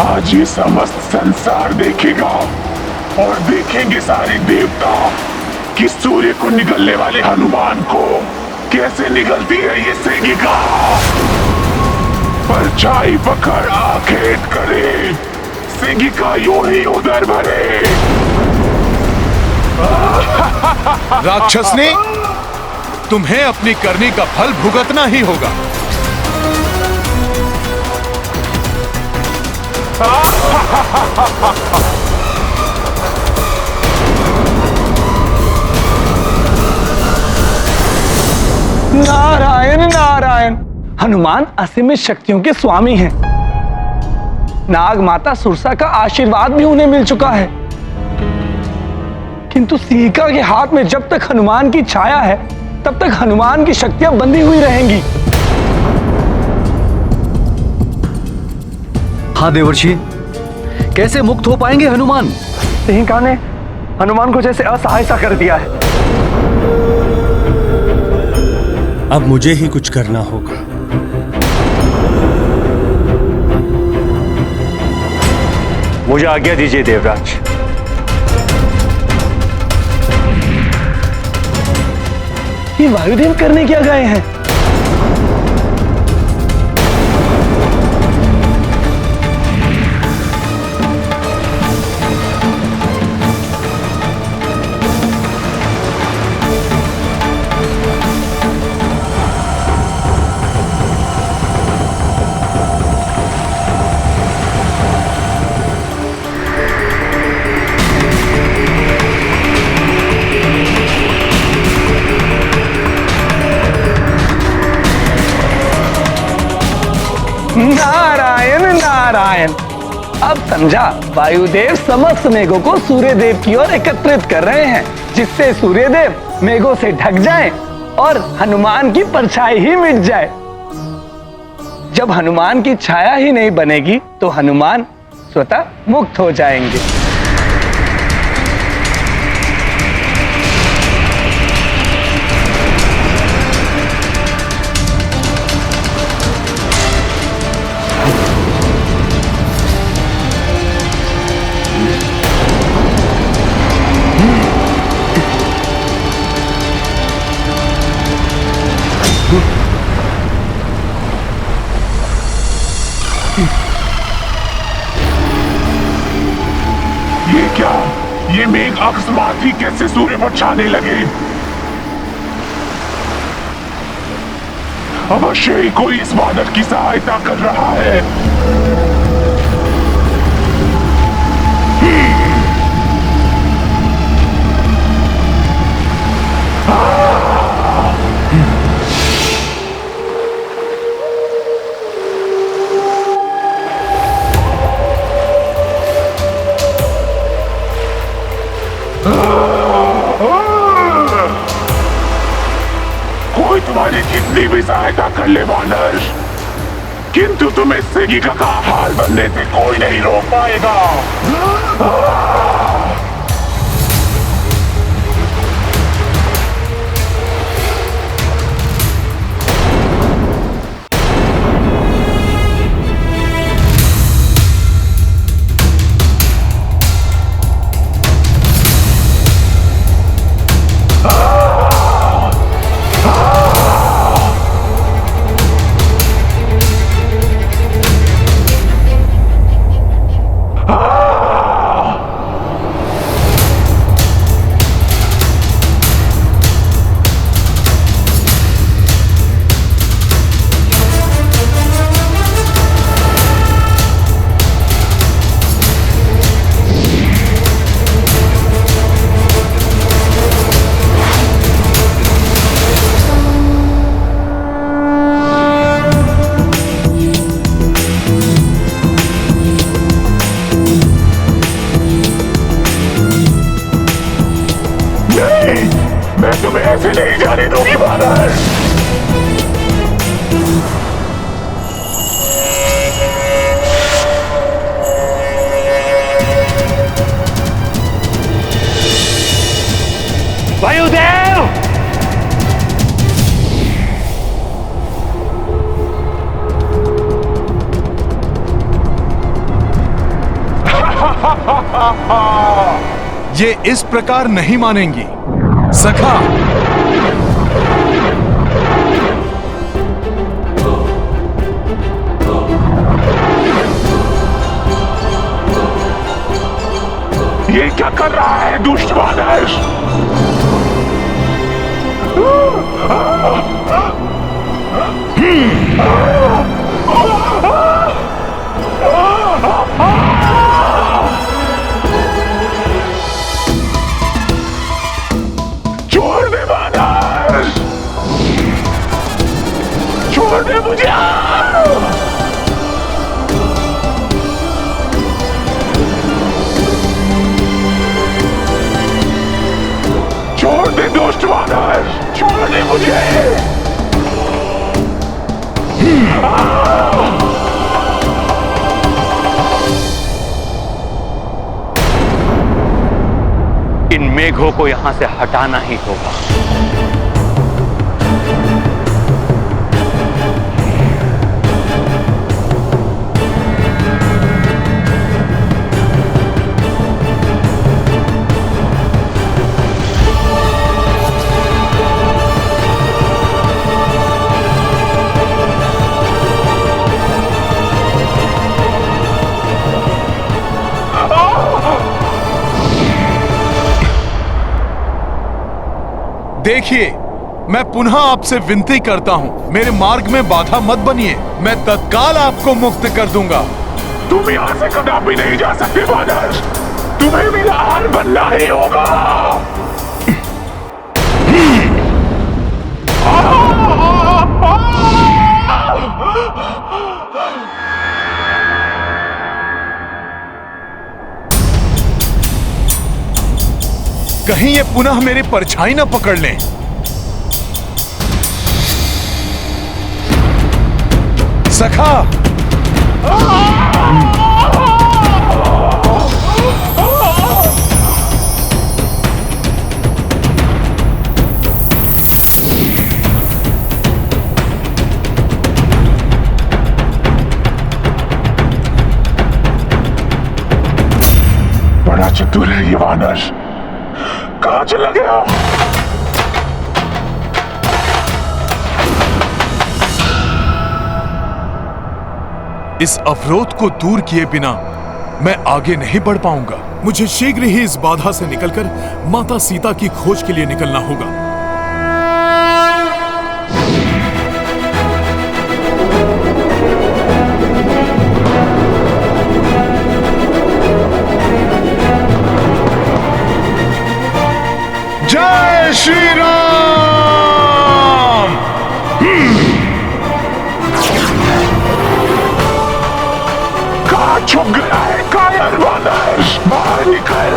आज ये समस्त संसार देखेगा और देखेंगे सारे देवता कि सूर्य को निगलने वाले हनुमान को कैसे निगलती है ये सेगिका। परछाई पकड़ आखेट करे, सेगिका यूं ही उधर भरे। राक्षसनी, तुम्हें अपनी करनी का फल भुगतना ही होगा। नारायण नारायण, हनुमान असीमित शक्तियों के स्वामी हैं। नाग माता सुरसा का आशीर्वाद भी उन्हें मिल चुका है, किंतु सीका के हाथ में जब तक हनुमान की छाया है तब तक हनुमान की शक्तियां बंधी हुई रहेंगी। हाँ देवर्षि, कैसे मुक्त हो पाएंगे हनुमान? सिंहिका ने हनुमान को जैसे असहाय सा कर दिया है। अब मुझे ही कुछ करना होगा। मुझे आज्ञा दीजिए देवराज। ये वायुदेव करने क्या गए हैं? नारायण नारायण। अब समझा, वायुदेव समस्त मेघों को सूर्यदेव की ओर एकत्रित कर रहे हैं, जिससे सूर्यदेव मेघों से ढक जाएं और हनुमान की परछाई ही मिट जाए। जब हनुमान की छाया ही नहीं बनेगी तो हनुमान स्वतः मुक्त हो जाएंगे। ये क्या? ये मेघ अकस्मात ही कैसे सूर्य पर छाने लगे? अवश्य ही कोई इस वानर की सहायता कर रहा है। कोई तुम्हारी कितनी भी सहायता कर ले वानर, किंतु तुम्हें सेगिका का हाल बनने से कोई नहीं रोक पाएगा। मैं तुम्हें ऐसे नहीं जाने दूंगी वानर। वायुदेव! ये इस प्रकार नहीं मानेंगी सखा। ये क्या कर रहा है दुष्ट वानर? छोड़ दे वानर, छोड़ दे मुझे। छोड़ दे दुष्ट वानर, छोड़ दे मुझे। इन मेघों को यहां से हटाना ही होगा। देखिए, मैं पुनः आपसे विनती करता हूँ, मेरे मार्ग में बाधा मत बनिए। मैं तत्काल आपको मुक्त कर दूंगा। तुम यहाँ से कदापि नहीं जा सकते वानर। तुम्हें मेरा हाल बनना ही होगा। कहीं ये पुनः मेरी परछाई न पकड़ लें। सखा, बड़ा चतुर है ये वानर। कहाँ चला गया? इस अवरोध को दूर किए बिना मैं आगे नहीं बढ़ पाऊंगा। मुझे शीघ्र ही इस बाधा से निकलकर माता सीता की खोज के लिए निकलना होगा। जय श्री राम। कहाँ छुप गया है कायर वानर? बाहर निकल।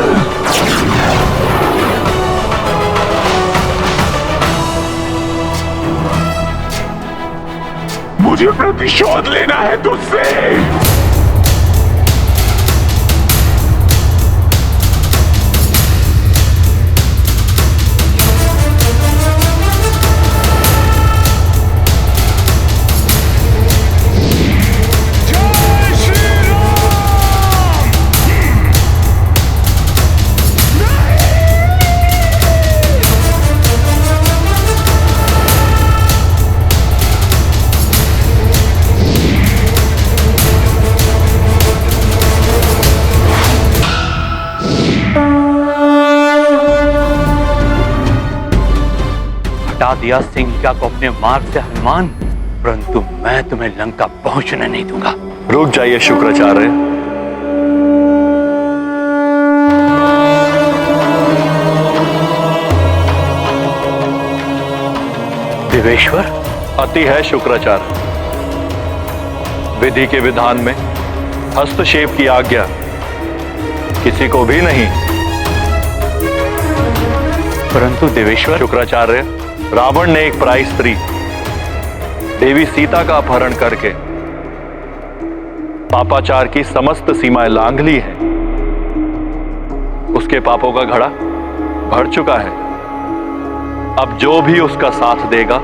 मुझे प्रतिशोध लेना है तुझसे। हटा दिया सिंहिका को अपने मार्ग से हनुमान, परंतु मैं तुम्हें लंका पहुंचने नहीं दूंगा। रुक जाइए शुक्राचार्य। देवेश्वर, अति है शुक्राचार्य। विधि के विधान में हस्तक्षेप की आज्ञा किसी को भी नहीं। परंतु देवेश्वर। शुक्राचार्य, रावण ने एक पराई स्त्री देवी सीता का अपहरण करके पापाचार की समस्त सीमाएं लांघ ली है। उसके पापों का घड़ा भर चुका है। अब जो भी उसका साथ देगा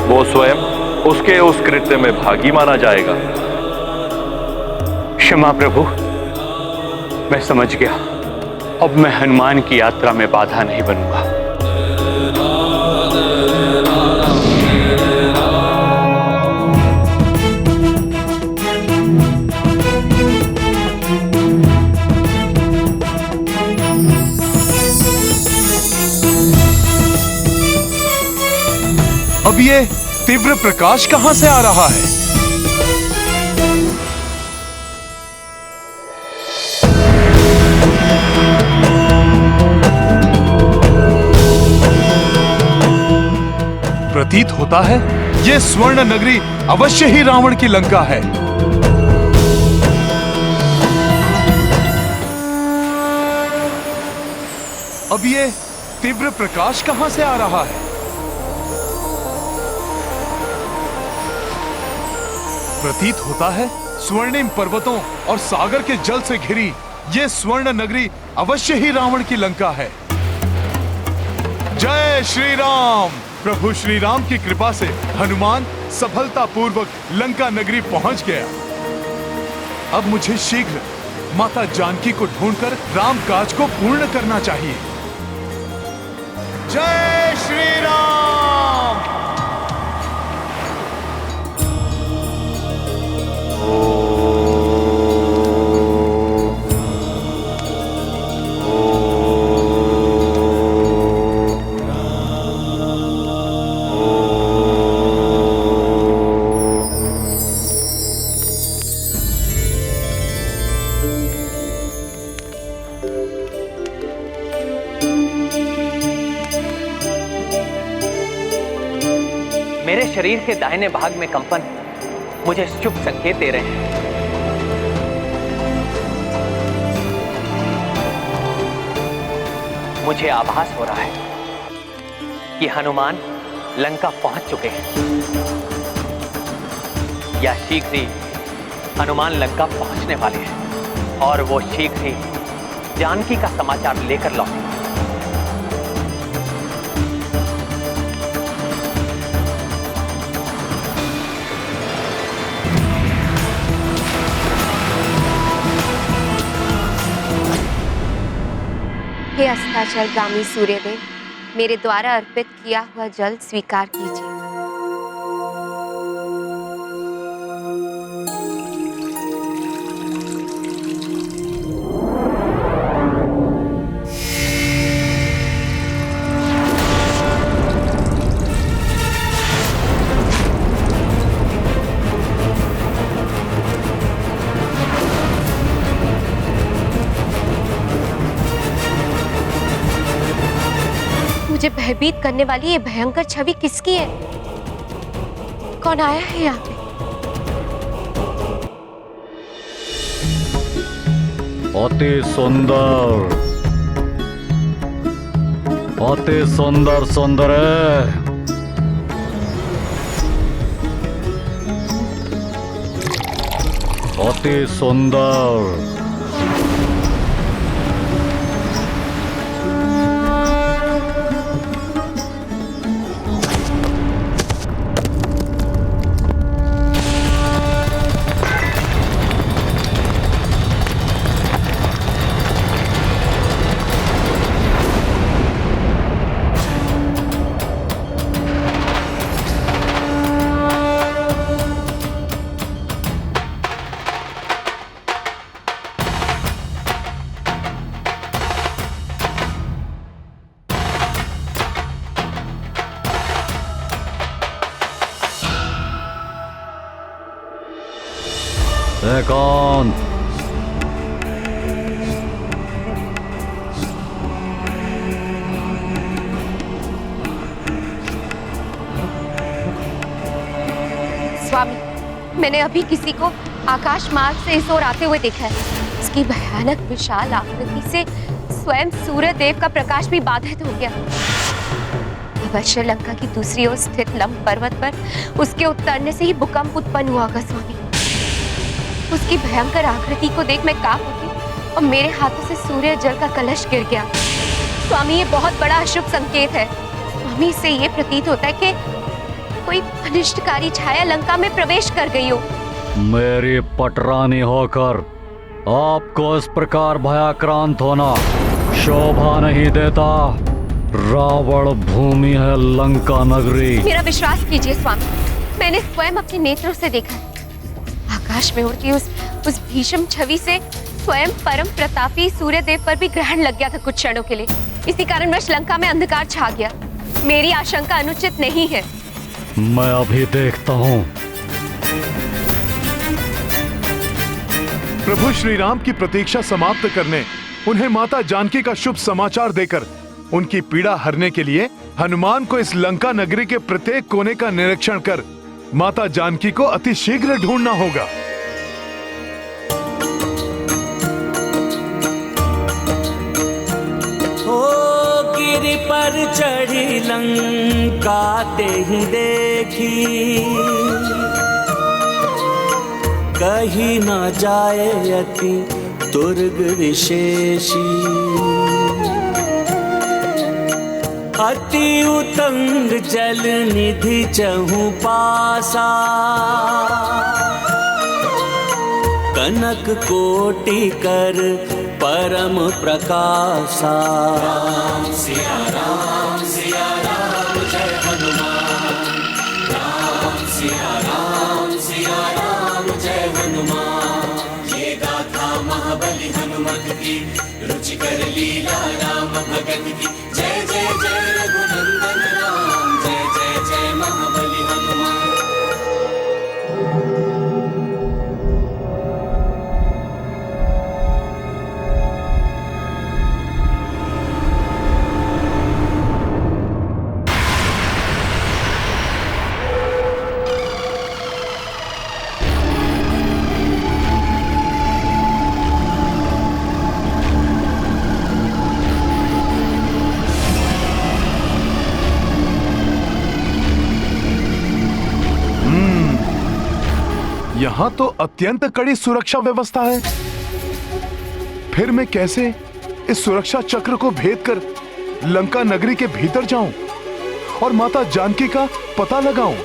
वो स्वयं उसके उस कृत्य में भागी माना जाएगा। क्षमा प्रभु, मैं समझ गया। अब मैं हनुमान की यात्रा में बाधा नहीं बनूंगा। अब ये तीव्र प्रकाश कहां से आ रहा है? प्रतीत होता है ये स्वर्ण नगरी अवश्य ही रावण की लंका है। अब ये तीव्र प्रकाश कहां से आ रहा है? प्रतीत होता है स्वर्णिम पर्वतों और सागर के जल से घिरी ये स्वर्ण नगरी अवश्य ही रावण की लंका है। जय श्री राम। प्रभु श्री राम की कृपा से हनुमान सफलतापूर्वक लंका नगरी पहुंच गया। अब मुझे शीघ्र माता जानकी को ढूंढकर राम काज को पूर्ण करना चाहिए। जय श्री राम। शरीर के दाहिने भाग में कंपन मुझे शुभ संकेत दे रहे हैं। मुझे आभास हो रहा है कि हनुमान लंका पहुंच चुके हैं या शीघ्र ही हनुमान लंका पहुंचने वाले हैं और वो शीघ्र ही जानकी का समाचार लेकर लौटे। हे अस्ताचलगामी सूर्यदेव, मेरे द्वारा अर्पित किया हुआ जल स्वीकार कीजिए। मुझे भयभीत करने वाली ये भयंकर छवि किसकी है? कौन आया है यहाँ पे? अति सुंदर, अति सुंदर सुंदर है। अति सुंदर। एकांत, स्वामी, मैंने अभी किसी को आकाश मार्ग से इस ओर आते हुए देखा है। इसकी भयानक विशाल आकृति से स्वयं सूर्य देव का प्रकाश भी बाधित हो गया। अवश्य लंका की दूसरी ओर स्थित लंब पर्वत पर उसके उतरने से ही भूकंप उत्पन्न हुआ होगा। स्वामी, उसकी भयंकर आकृति को देख मैं कांप उठी और मेरे हाथों से सूर्य जल का कलश गिर गया। स्वामी, ये बहुत बड़ा अशुभ संकेत है। स्वामी, इससे ये प्रतीत होता है कि कोई अनिष्टकारी छाया लंका में प्रवेश कर गई हो। मेरी पटरानी होकर आपको इस प्रकार भयाक्रांत होना शोभा नहीं देता। रावण भूमि है लंका नगरी। मेरा विश्वास कीजिए स्वामी, मैंने स्वयं अपने नेत्रों से देखा। आकाश में उड़ती उस भीषण छवि से स्वयं परम प्रतापी सूर्य देव पर भी ग्रहण लग गया था कुछ क्षणों के लिए। इसी कारण लंका में अंधकार छा गया। मेरी आशंका अनुचित नहीं है। मैं अभी देखता हूँ। प्रभु श्री राम की प्रतीक्षा समाप्त करने, उन्हें माता जानकी का शुभ समाचार देकर उनकी पीड़ा हरने के लिए हनुमान को इस लंका नगरी के प्रत्येक कोने का निरीक्षण कर माता जानकी को अति शीघ्र ढूंढना होगा। ओ गिरि पर चढ़ी लंका ते ही देखी, कहीं न जाए अति दुर्ग विशेषी। अति उतंग जल निधि चहु पासा, कनक कोटि कर परम प्रकाशा। राम सिया राम जय हनुमान। राम सिया राम जय हनुमान। ये गाथा महाबली हनुमत की, रुचिकर लीला राम भगत की। जय जय जय रघुनंदन राम, जय जय जय महाबली हनुमान। यहाँ तो अत्यंत कड़ी सुरक्षा व्यवस्था है। फिर मैं कैसे इस सुरक्षा चक्र को भेद कर लंका नगरी के भीतर जाऊं और माता जानकी का पता लगाऊं?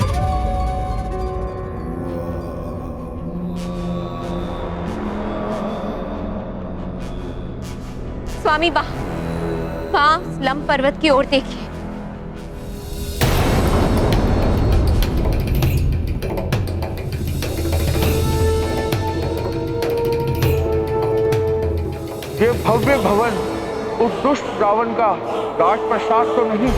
स्वामी वहां लंब पर्वत की ओर देखिए। ये भव्य भवन उस दुष्ट रावण का राजप्रसाद तो नहीं?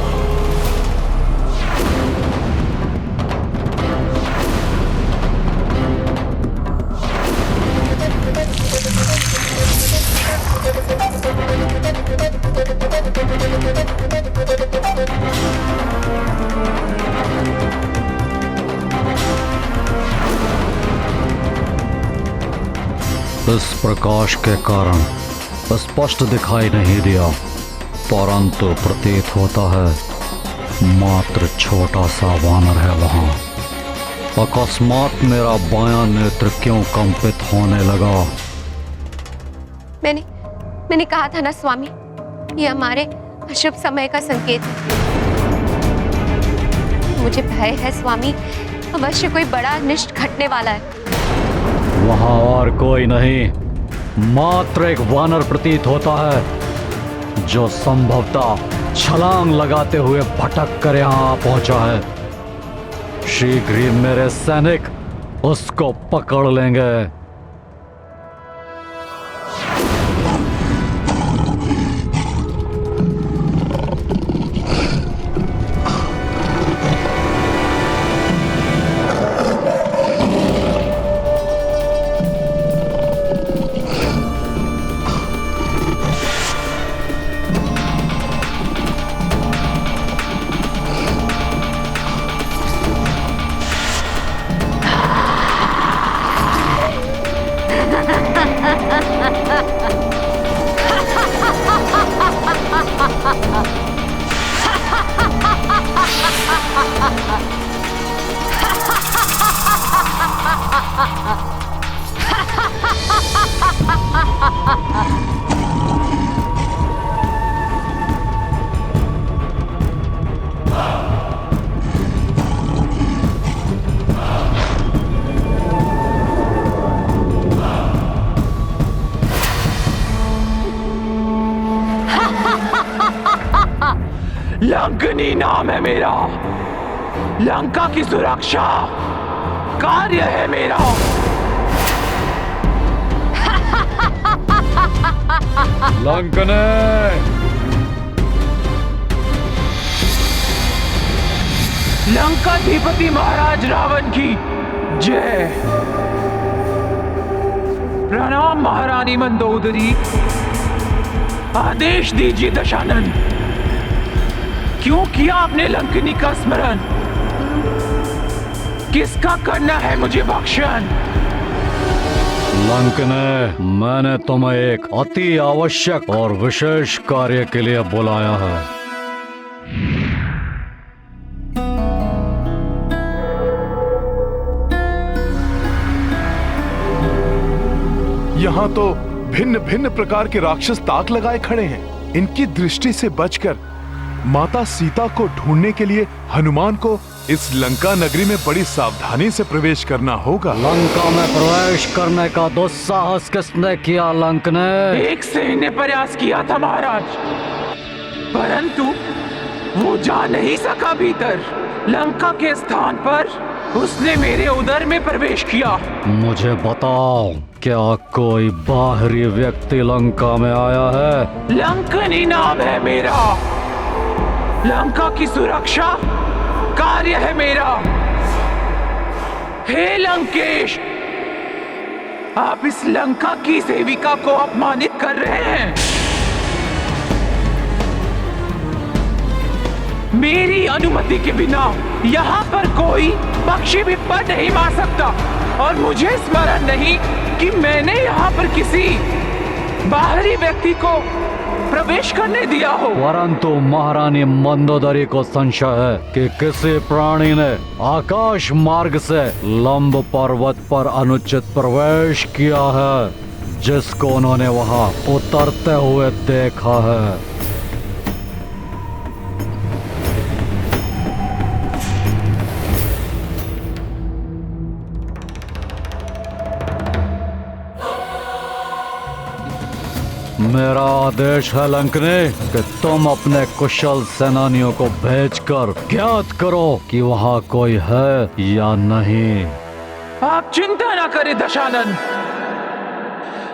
इस प्रकाश के कारण स्पष्ट दिखाई नहीं दिया, परंतु प्रतीत होता है मात्र छोटा सा वानर है वहां। अकस्मात मेरा बायां नेत्र क्यों कंपित होने लगा? मैंने कहा था ना स्वामी, ये हमारे अशुभ समय का संकेत है। मुझे भय है स्वामी, अवश्य कोई बड़ा अनिष्ट घटने वाला है। वहां और कोई नहीं, मात्र एक वानर प्रतीत होता है जो संभवतः छलांग लगाते हुए भटक कर यहां पहुंचा है। शीघ्र ही मेरे सैनिक उसको पकड़ लेंगे। लंकनी नाम है मेरा, लंका की सुरक्षा कार्य है मेरा। लंकने लंकाधिपति महाराज रावण की जय। प्रणाम महारानी मंदोदरी। आदेश दीजिए दशानन, क्यों किया आपने लंकनी का स्मरण? किसका करना है मुझे भक्षण? लंकने, मैंने तुम्हें एक अति आवश्यक और विशेष कार्य के लिए बुलाया है। यहाँ तो भिन्न भिन्न प्रकार के राक्षस ताक लगाए खड़े हैं। इनकी दृष्टि से बचकर माता सीता को ढूंढने के लिए हनुमान को इस लंका नगरी में बड़ी सावधानी से प्रवेश करना होगा। लंका में प्रवेश करने का दुस्साहस किसने किया लंकने? एक सैन्य ने प्रयास किया था महाराज, परंतु वो जा नहीं सका भीतर। लंका के स्थान पर उसने मेरे उदर में प्रवेश किया। मुझे बताओ, क्या कोई बाहरी व्यक्ति लंका में आया है? लंकनी नाम है मेरा, लंका की सुरक्षा कार्य है मेरा। हे लंकेश, आप इस लंका की सेविका को अपमानित कर रहे हैं। मेरी अनुमति के बिना यहाँ पर कोई पक्षी भी पर नहीं मार सकता, और मुझे स्मरण नहीं कि मैंने यहाँ पर किसी बाहरी व्यक्ति को प्रवेश करने दिया हो। परंतु महारानी मंदोदरी को संशय है कि किसी प्राणी ने आकाश मार्ग से लंब पर्वत पर अनुचित प्रवेश किया है, जिसको उन्होंने वहां उतरते हुए देखा है। मेरा आदेश है लंकनी कि तुम अपने कुशल सेनानियों को भेजकर ज्ञात करो कि वहाँ कोई है या नहीं। आप चिंता न करें दशानन।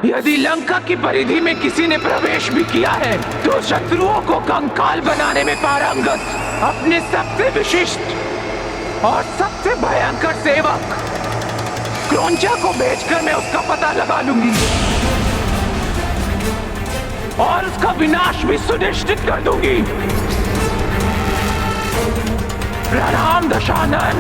यदि लंका की परिधि में किसी ने प्रवेश भी किया है तो शत्रुओं को कंकाल बनाने में पारंगत अपने सबसे विशिष्ट और सबसे भयंकर सेवक क्रौंचा को भेजकर मैं उसका पता लगा लूंगी और उसका विनाश भी सुनिश्चित कर दूंगी। प्रणाम दशानन।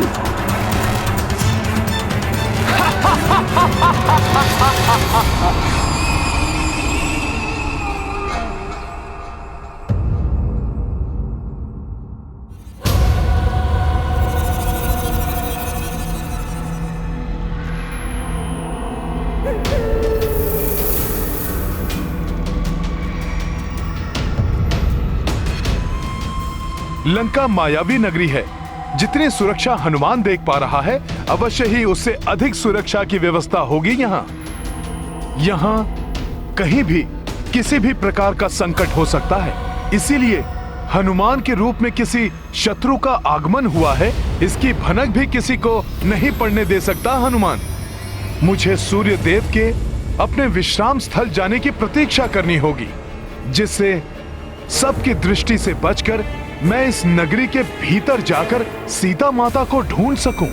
लंका मायावी नगरी है। जितनी सुरक्षा हनुमान देख पा रहा है, अवश्य ही उससे अधिक सुरक्षा की व्यवस्था होगी यहाँ कहीं भी किसी भी प्रकार का संकट हो सकता है। इसीलिए हनुमान के रूप में किसी शत्रु का आगमन हुआ है, इसकी भनक भी किसी को नहीं पड़ने दे सकता हनुमान। मुझे सूर्य देव के अपने विश्राम स्थल जाने की प्रतीक्षा करनी होगी, जिससे सबकी दृष्टि से बचकर मैं इस नगरी के भीतर जाकर सीता माता को ढूंढ सकूं।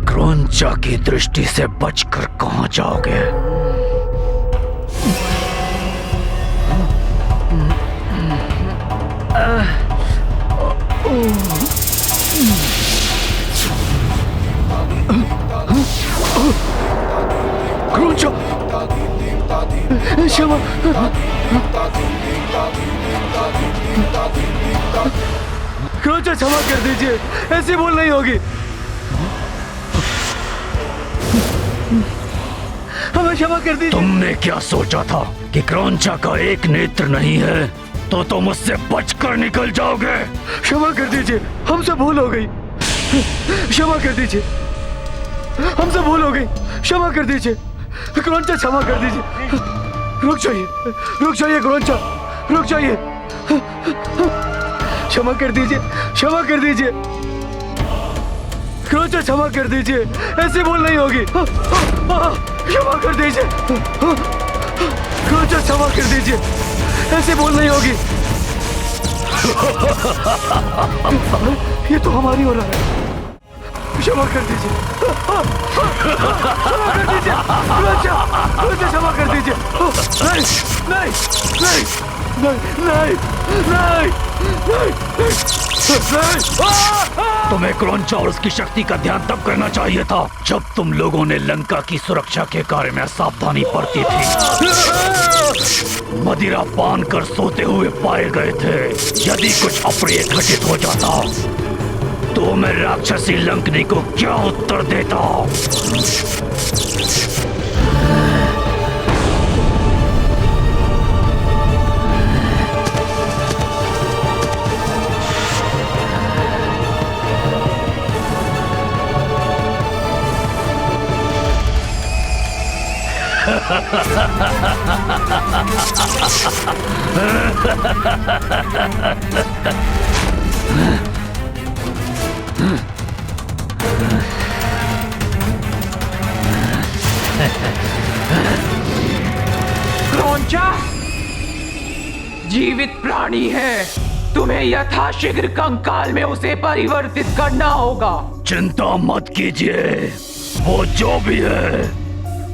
क्रौंचा की दृष्टि से बचकर कहां जाओगे? क्रौंचा, क्षमा। क्रौंचा, क्षमा कर दीजिए, ऐसी भूल नहीं होगी। हमें क्षमा कर दीजिए। तुमने क्या सोचा था कि क्रौंचा का एक नेत्र नहीं है तो तुम उससे बचकर निकल जाओगे? क्षमा कर दीजिए, हमसे भूल हो गई। क्षमा कर दीजिए, हमसे भूल हो गई। क्षमा कर दीजिए क्रौंचा, क्षमा कर दीजिए। रुक जाइए क्रौंचा, रुक जाइए। क्षमा कर दीजिए, क्षमा कर दीजिए क्रौंचा, क्षमा कर दीजिए, ऐसी भूल नहीं होगी। क्षमा कर दीजिए क्रौंचा, क्षमा कर दीजिए, ऐसी भूल नहीं होगी। ये तो हमारी हो रहा है। क्षमा कर दीजिए, क्षमा कर दीजिए क्रौंचा, क्षमा कर दीजिए। नहीं नहीं नहीं नहीं नहीं नहीं नहीं। तुम्हें क्रौंचा और उसकी शक्ति का ध्यान तब करना चाहिए था जब तुम लोगों ने लंका की सुरक्षा के कार्य में सावधानी बरती थी। मदिरा पान कर सोते हुए पाए गए थे। यदि कुछ अप्रिय घटित हो जाता तो मैं राक्षसी लंकनी को क्या उत्तर देता? क्रौंचा जीवित प्राणी है, तुम्हें यथाशीघ्र कंकाल में उसे परिवर्तित करना होगा। चिंता मत कीजिए, वो जो भी है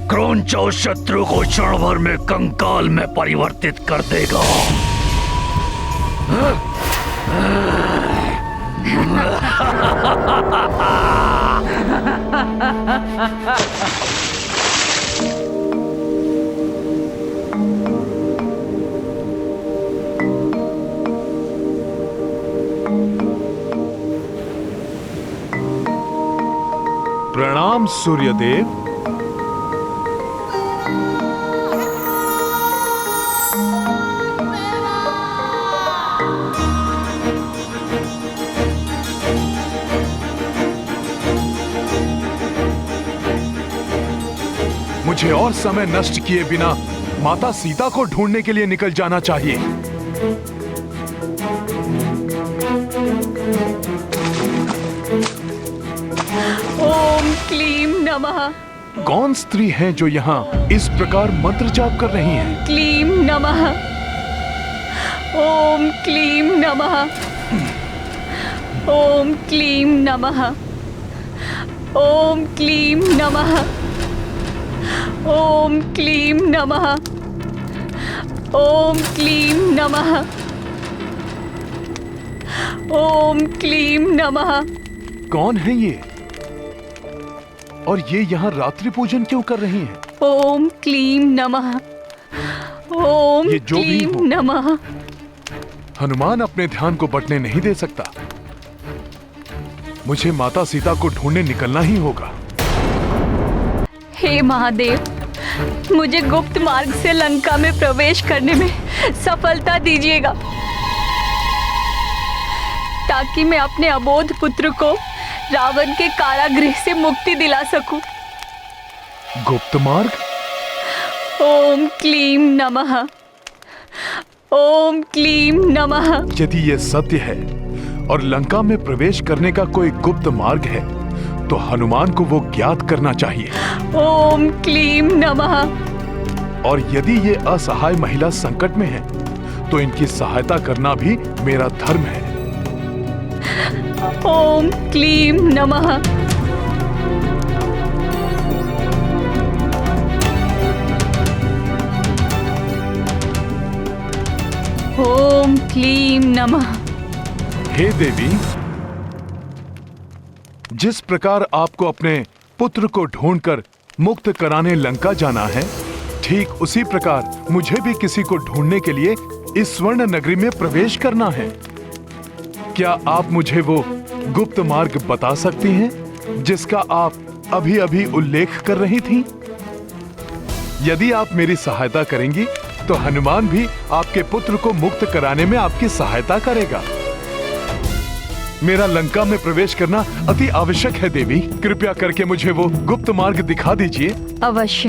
क्रौंचा उस शत्रु को क्षण भर में कंकाल में परिवर्तित कर देगा। प्रणाम सूर्यदेव। मुझे और समय नष्ट किए बिना माता सीता को ढूंढने के लिए निकल जाना चाहिए। ओम क्लीम नमः। कौन स्त्री हैं जो यहाँ इस प्रकार मंत्र जाप कर रही हैं? क्लीम नमः। ओम क्लीम नमः। ओम क्लीम नमः। ओम क्लीम नमः। ओम क्लीम नमः। ओम क्लीम नमः। ओम क्लीम नमः। कौन है ये? और ये यहाँ रात्रि पूजन क्यों कर रही हैं? ओम क्लीम नमः। ओम ये जो भी क्लीम हो। नमः। हनुमान अपने ध्यान को बटने नहीं दे सकता। मुझे माता सीता को ढूंढने निकलना ही होगा। हे महादेव, मुझे गुप्त मार्ग से लंका में प्रवेश करने में सफलता दीजिएगा, ताकि मैं अपने अबोध पुत्र को रावण के कारागृह से मुक्ति दिला सकूं। गुप्त मार्ग? ओम क्लीम नमः। ओम क्लीम नमः। यदि ये सत्य है और लंका में प्रवेश करने का कोई गुप्त मार्ग है, तो हनुमान को वो ज्ञात करना चाहिए। ओम क्लीम नमः। और यदि ये असहाय महिला संकट में है, तो इनकी सहायता करना भी मेरा धर्म है। ओम क्लीम नमः। ओम क्लीम नमः। हे देवी, जिस प्रकार आपको अपने पुत्र को ढूंढकर मुक्त कराने लंका जाना है, ठीक उसी प्रकार मुझे भी किसी को ढूंढने के लिए इस स्वर्ण नगरी में प्रवेश करना है। क्या आप मुझे वो गुप्त मार्ग बता सकती हैं, जिसका आप अभी अभी उल्लेख कर रही थीं? यदि आप मेरी सहायता करेंगी, तो हनुमान भी आपके पुत्र को मुक्त कराने में आपकी सहायता करेगा। मेरा लंका में प्रवेश करना अति आवश्यक है देवी। कृपया करके मुझे वो गुप्त मार्ग दिखा दीजिए। अवश्य,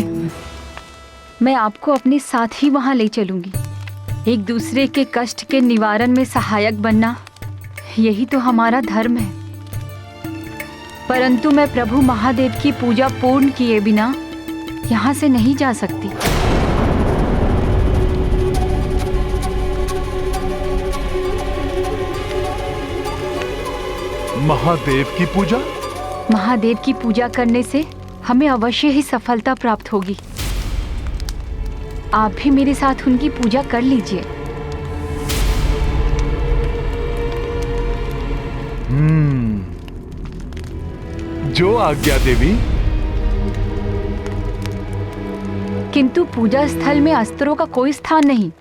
मैं आपको अपने साथ ही वहां ले चलूंगी। एक दूसरे के कष्ट के निवारण में सहायक बनना, यही तो हमारा धर्म है। परंतु मैं प्रभु महादेव की पूजा पूर्ण किए बिना यहाँ से नहीं जा सकती। महादेव की पूजा? महादेव की पूजा करने से हमें अवश्य ही सफलता प्राप्त होगी। आप भी मेरे साथ उनकी पूजा कर लीजिए। जो आज्ञा देवी। किंतु पूजा स्थल में अस्त्रों का कोई स्थान नहीं।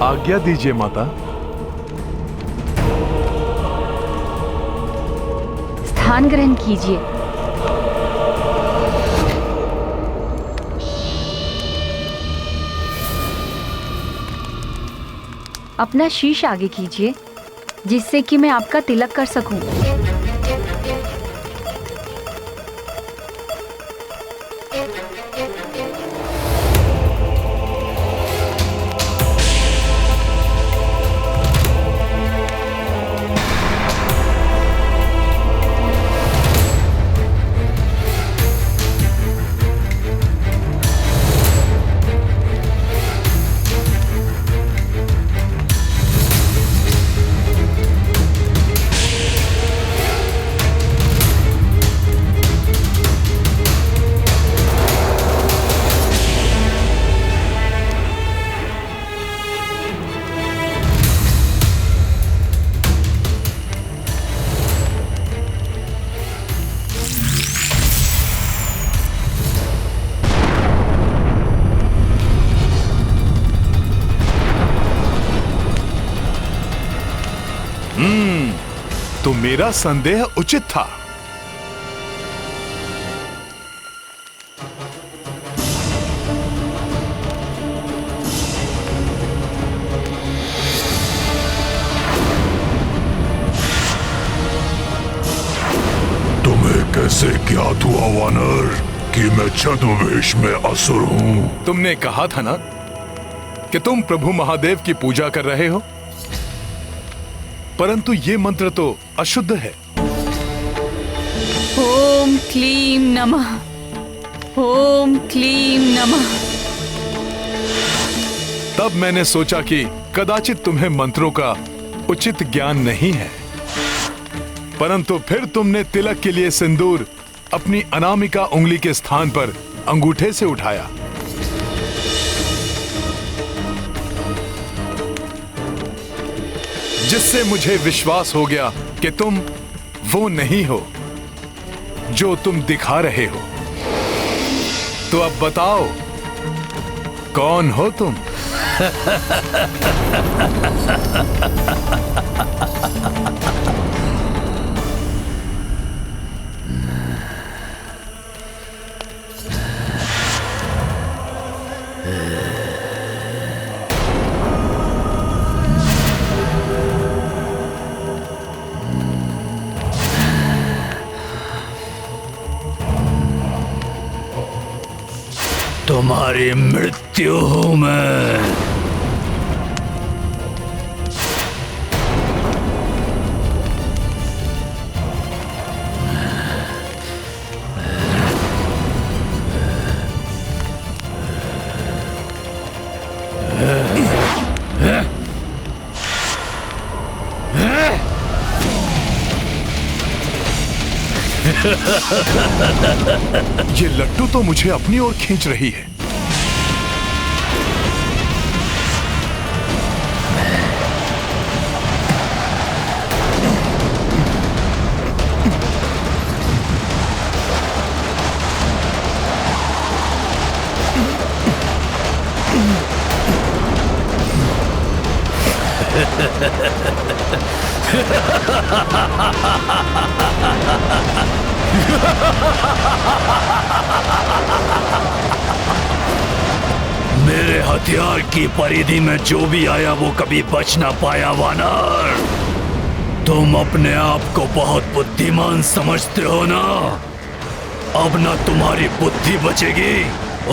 आज्ञा दीजिए माता। स्थान ग्रहण कीजिए। अपना शीश आगे कीजिए, जिससे कि मैं आपका तिलक कर सकूं। तो मेरा संदेह उचित था। तुम्हें कैसे ज्ञात हुआ वानर कि मैं छद्मवेश में असुर हूँ? तुमने कहा था ना कि तुम प्रभु महादेव की पूजा कर रहे हो, परंतु ये मंत्र तो अशुद्ध है। ओम क्लीं नमः। ओम क्लीं नमः। तब मैंने सोचा कि कदाचित तुम्हें मंत्रों का उचित ज्ञान नहीं है, परंतु फिर तुमने तिलक के लिए सिंदूर अपनी अनामिका उंगली के स्थान पर अंगूठे से उठाया। जिससे मुझे विश्वास हो गया कि तुम वो नहीं हो जो तुम दिखा रहे हो। तो अब बताओ, कौन हो तुम? तुम्हारी मृत्यु हूं मैं। ये लट्टू तो मुझे अपनी ओर खींच रही है। मेरे हथियार की परिधि में जो भी आया वो कभी बच ना पाया वानर। तुम अपने आप को बहुत बुद्धिमान समझते हो ना? अब ना तुम्हारी बुद्धि बचेगी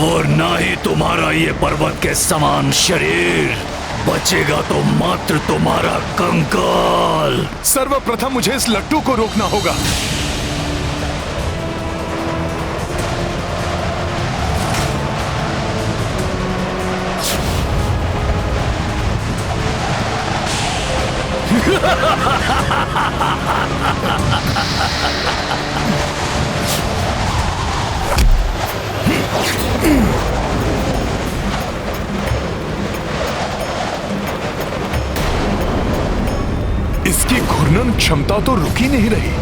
और ना ही तुम्हारा ये पर्वत के समान शरीर बचेगा, तो मात्र तुम्हारा कंकाल। सर्वप्रथम मुझे इस लट्टू को रोकना होगा। इसकी घूर्णन क्षमता तो रुक ही नहीं रही।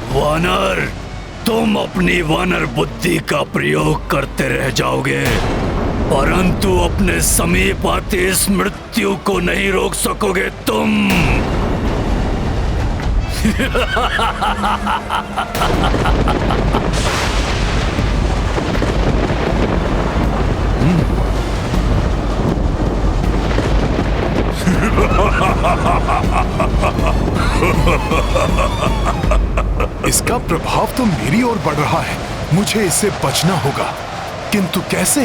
वानर, तुम अपनी वानर बुद्धि का प्रयोग करते रह जाओगे, परंतु अपने समीप आती इस मृत्यु को नहीं रोक सकोगे तुम। इसका प्रभाव तो मेरी ओर बढ़ रहा है। मुझे इससे बचना होगा, किंतु कैसे?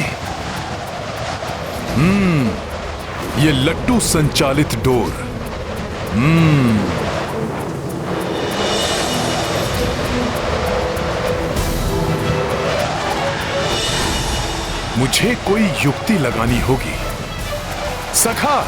ये लट्टू संचालित डोर। मुझे कोई युक्ति लगानी होगी। सखा,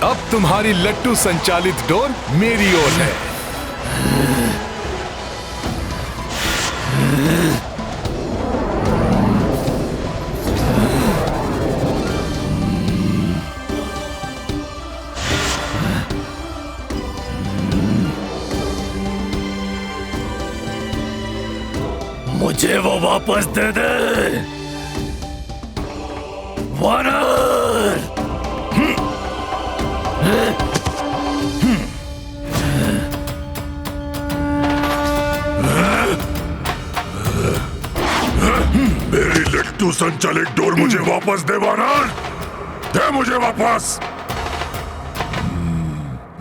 अब तुम्हारी लट्टू संचालित डोर मेरी ओर है। मुझे वो वापस दे दे वानर। मेरी लट्टू संचालित डोर मुझे वापस दे वानर, दे मुझे वापस।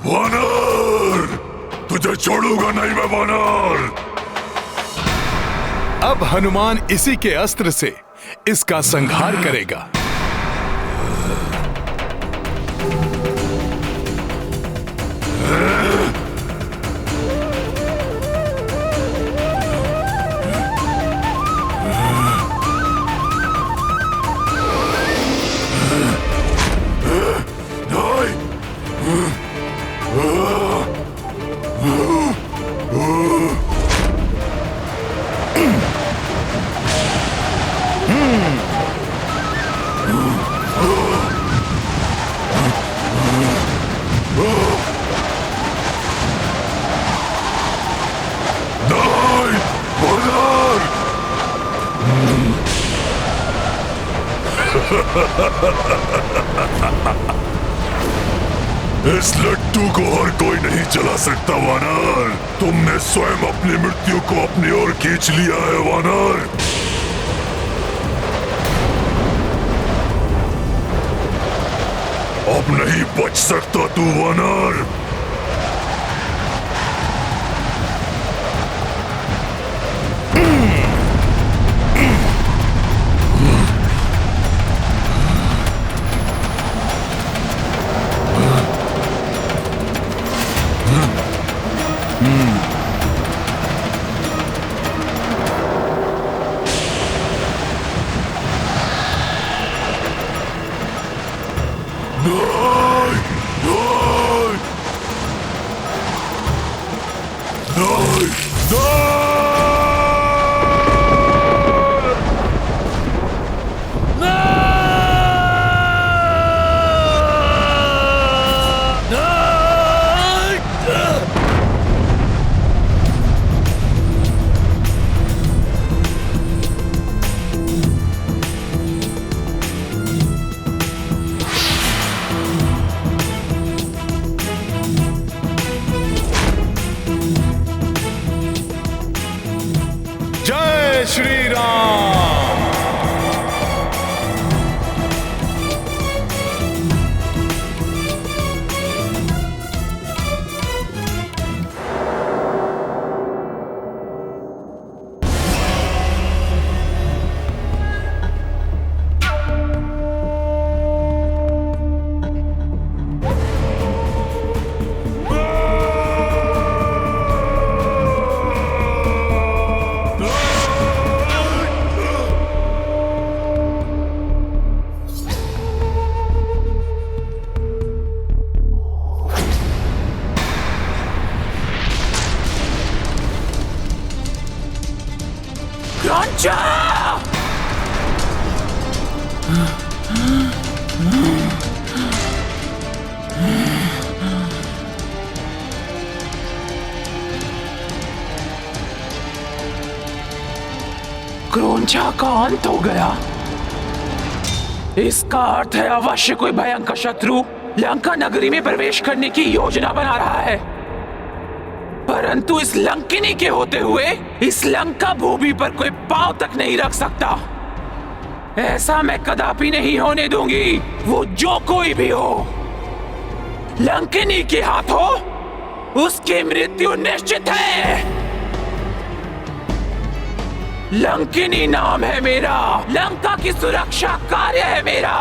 वानर, तुझे छोड़ूंगा नहीं मैं वानर। अब हनुमान इसी के अस्त्र से इसका संहार करेगा। इस लट्टू को हर कोई नहीं चला सकता वानर। तुमने स्वयं अपनी मृत्यु को अपनी ओर खींच लिया है वानर। अब नहीं बच सकता तू वानर। जय श्री राम। क्रोंचा का अंत हो गया। इसका अर्थ है अवश्य कोई भयंकर शत्रु लंका नगरी में प्रवेश करने की योजना बना रहा है। परंतु इस लंकिनी के होते हुए इस लंका भूमि पर कोई पांव तक नहीं रख सकता। ऐसा मैं कदापि नहीं होने दूंगी। वो जो कोई भी हो, लंकिनी के हाथों उसकी मृत्यु निश्चित है। लंकिनी नाम है मेरा, लंका की सुरक्षा कार्य है मेरा।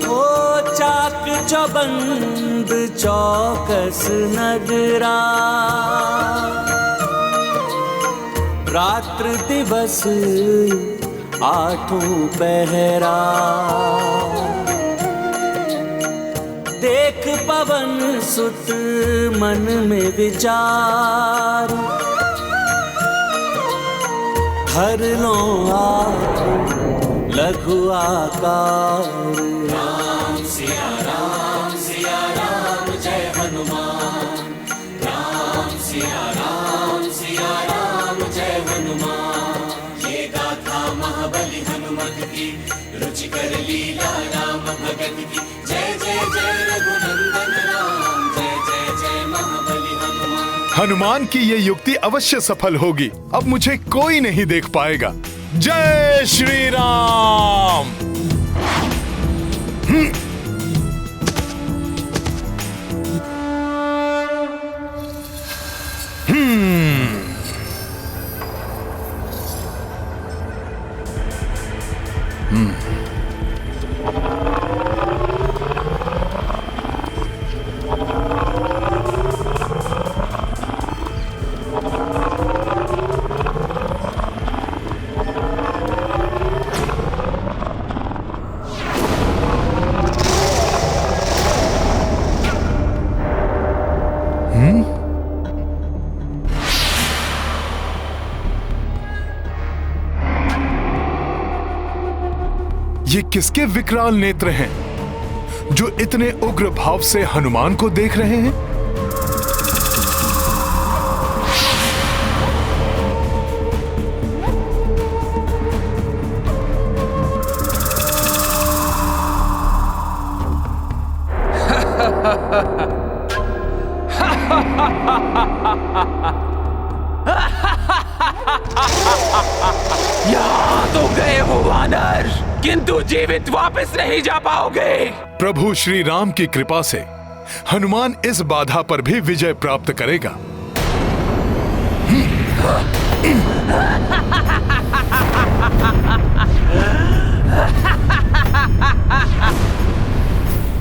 ओ चाक चौबंद चौकस नगरा, रात्र दिवस आठों पहरा। देख पवन सुत मन में विचार, हर लो आप लघु आकार। राम सिया राम जय हनुमान, राम सिया राम जय हनुमान। ये गाथा महाबली हनुमत की, रुचिकर लीला राम भगत की। जय जय जय रघुनंदन राम, जय जय जय महाबली हनुमान। हनुमान की ये युक्ति अवश्य सफल होगी। अब मुझे कोई नहीं देख पाएगा। जय श्री राम। ये किसके विकराल नेत्र हैं जो इतने उग्र भाव से हनुमान को देख रहे हैं? यहाँ तो गए हो वानर, किंतु जीवित वापस नहीं जा पाओगे। प्रभु श्री राम की कृपा से हनुमान इस बाधा पर भी विजय प्राप्त करेगा।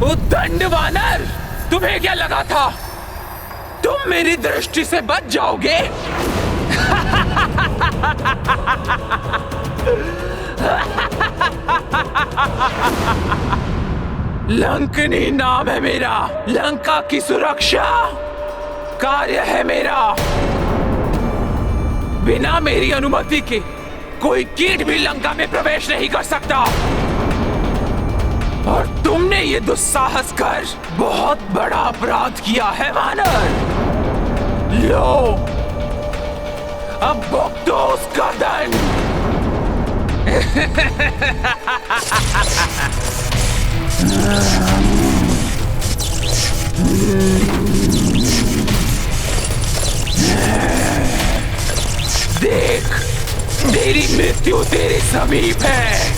उद्दंड वानर, तुम्हें क्या लगा था तुम मेरी दृष्टि से बच जाओगे? लंकनी नाम है मेरा, लंका की सुरक्षा कार्य है मेरा। बिना मेरी अनुमति के कोई कीट भी लंका में प्रवेश नहीं कर सकता। और तुमने ये दुस्साहस कर बहुत बड़ा अपराध किया है वानर। लो, अब भुगतो उसका दंड। देख, तेरी मृत्यु तेरे समीप है।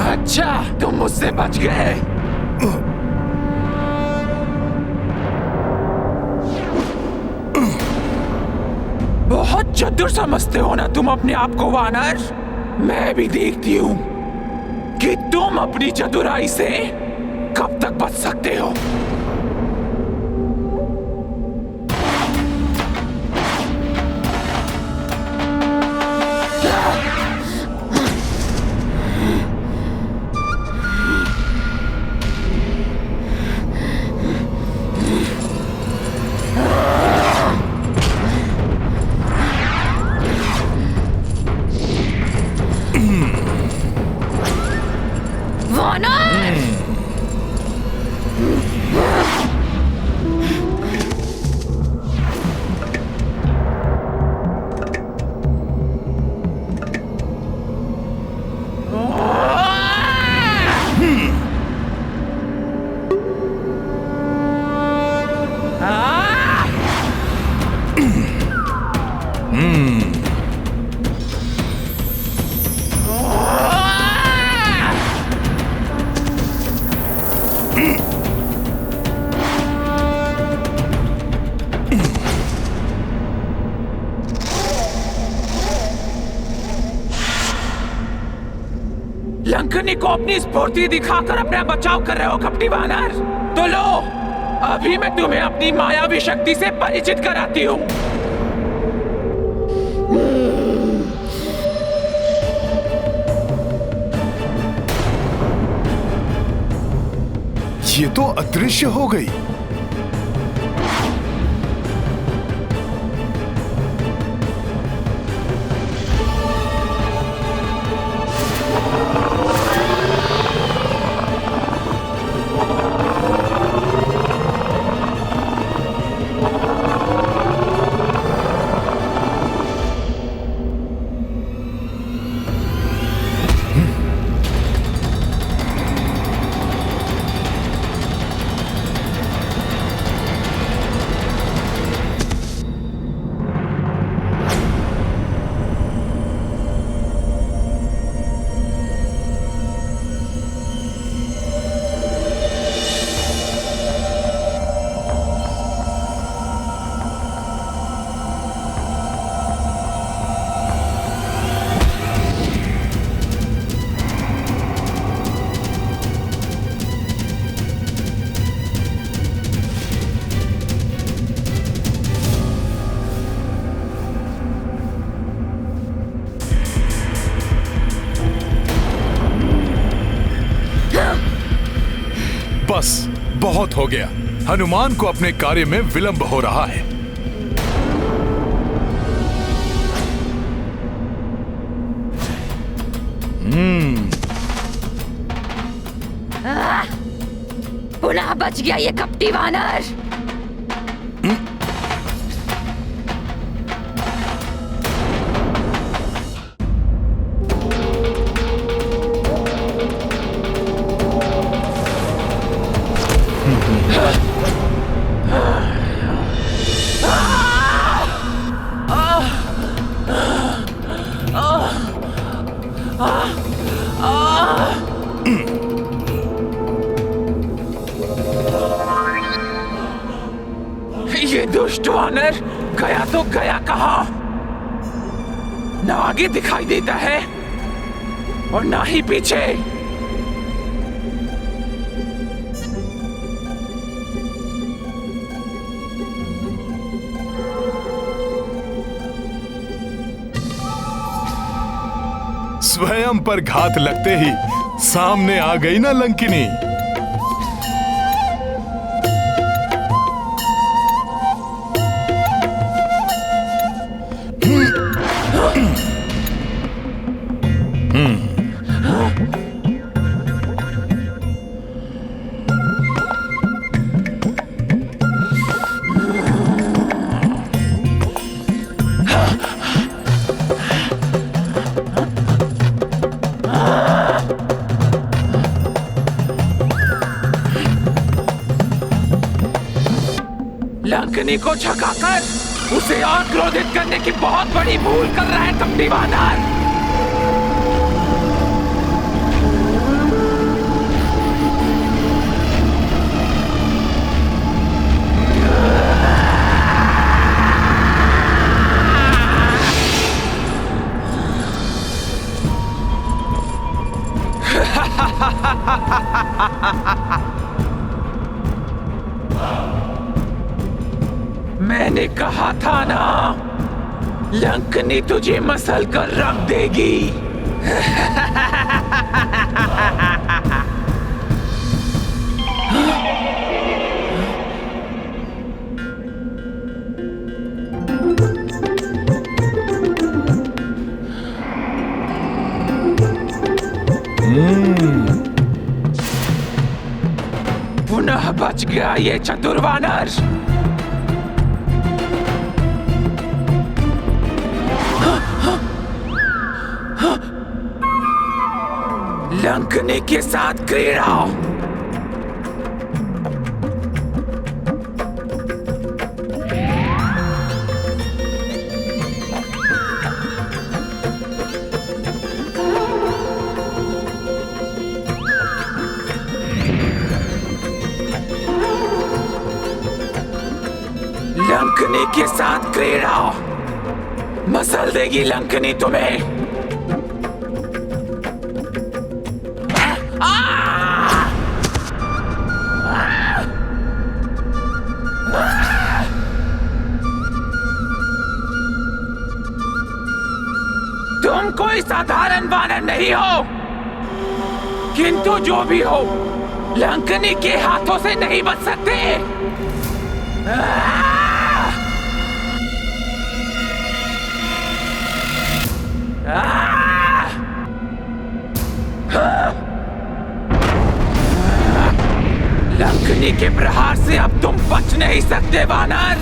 अच्छा, तुम मुझसे बच गए। बहुत चतुर समझते हो ना तुम अपने आप को वानर। मैं भी देखती हूँ कि तुम अपनी चतुराई से कब तक बच सकते हो। लंकनी को अपनी स्फूर्ति दिखाकर अपना बचाव कर रहे हो कपटी वानर। तो लो, अभी मैं तुम्हें अपनी मायावी शक्ति से परिचित कराती हूँ। ये तो अदृश्य हो गई। बस बहुत हो गया। हनुमान को अपने कार्य में विलंब हो रहा है। पुनः बच गया ये कपटी वानर। ये दुष्ट वानर गया तो गया कहाँ? ना आगे दिखाई देता है और ना ही पीछे। स्वयं पर घात लगते ही सामने आ गई ना लंकिनी। लंकनी को झकाकर उसे और क्रोधित करने की बहुत बड़ी भूल कर रहा है कपटी वानर। मैंने कहा था ना, लंकनी तुझे मसल कर रख देगी। पुनः बच गया ये चतुर वानर। लंकनी के साथ क्रीड़ा। लंकनी के साथ क्रीड़ा। मसल देगी लंकनी तुम्हें। साधारण वानर नहीं हो, किंतु जो भी हो लंकनी के हाथों से नहीं बच सकते। लंकनी के प्रहार से अब तुम बच नहीं सकते वानर।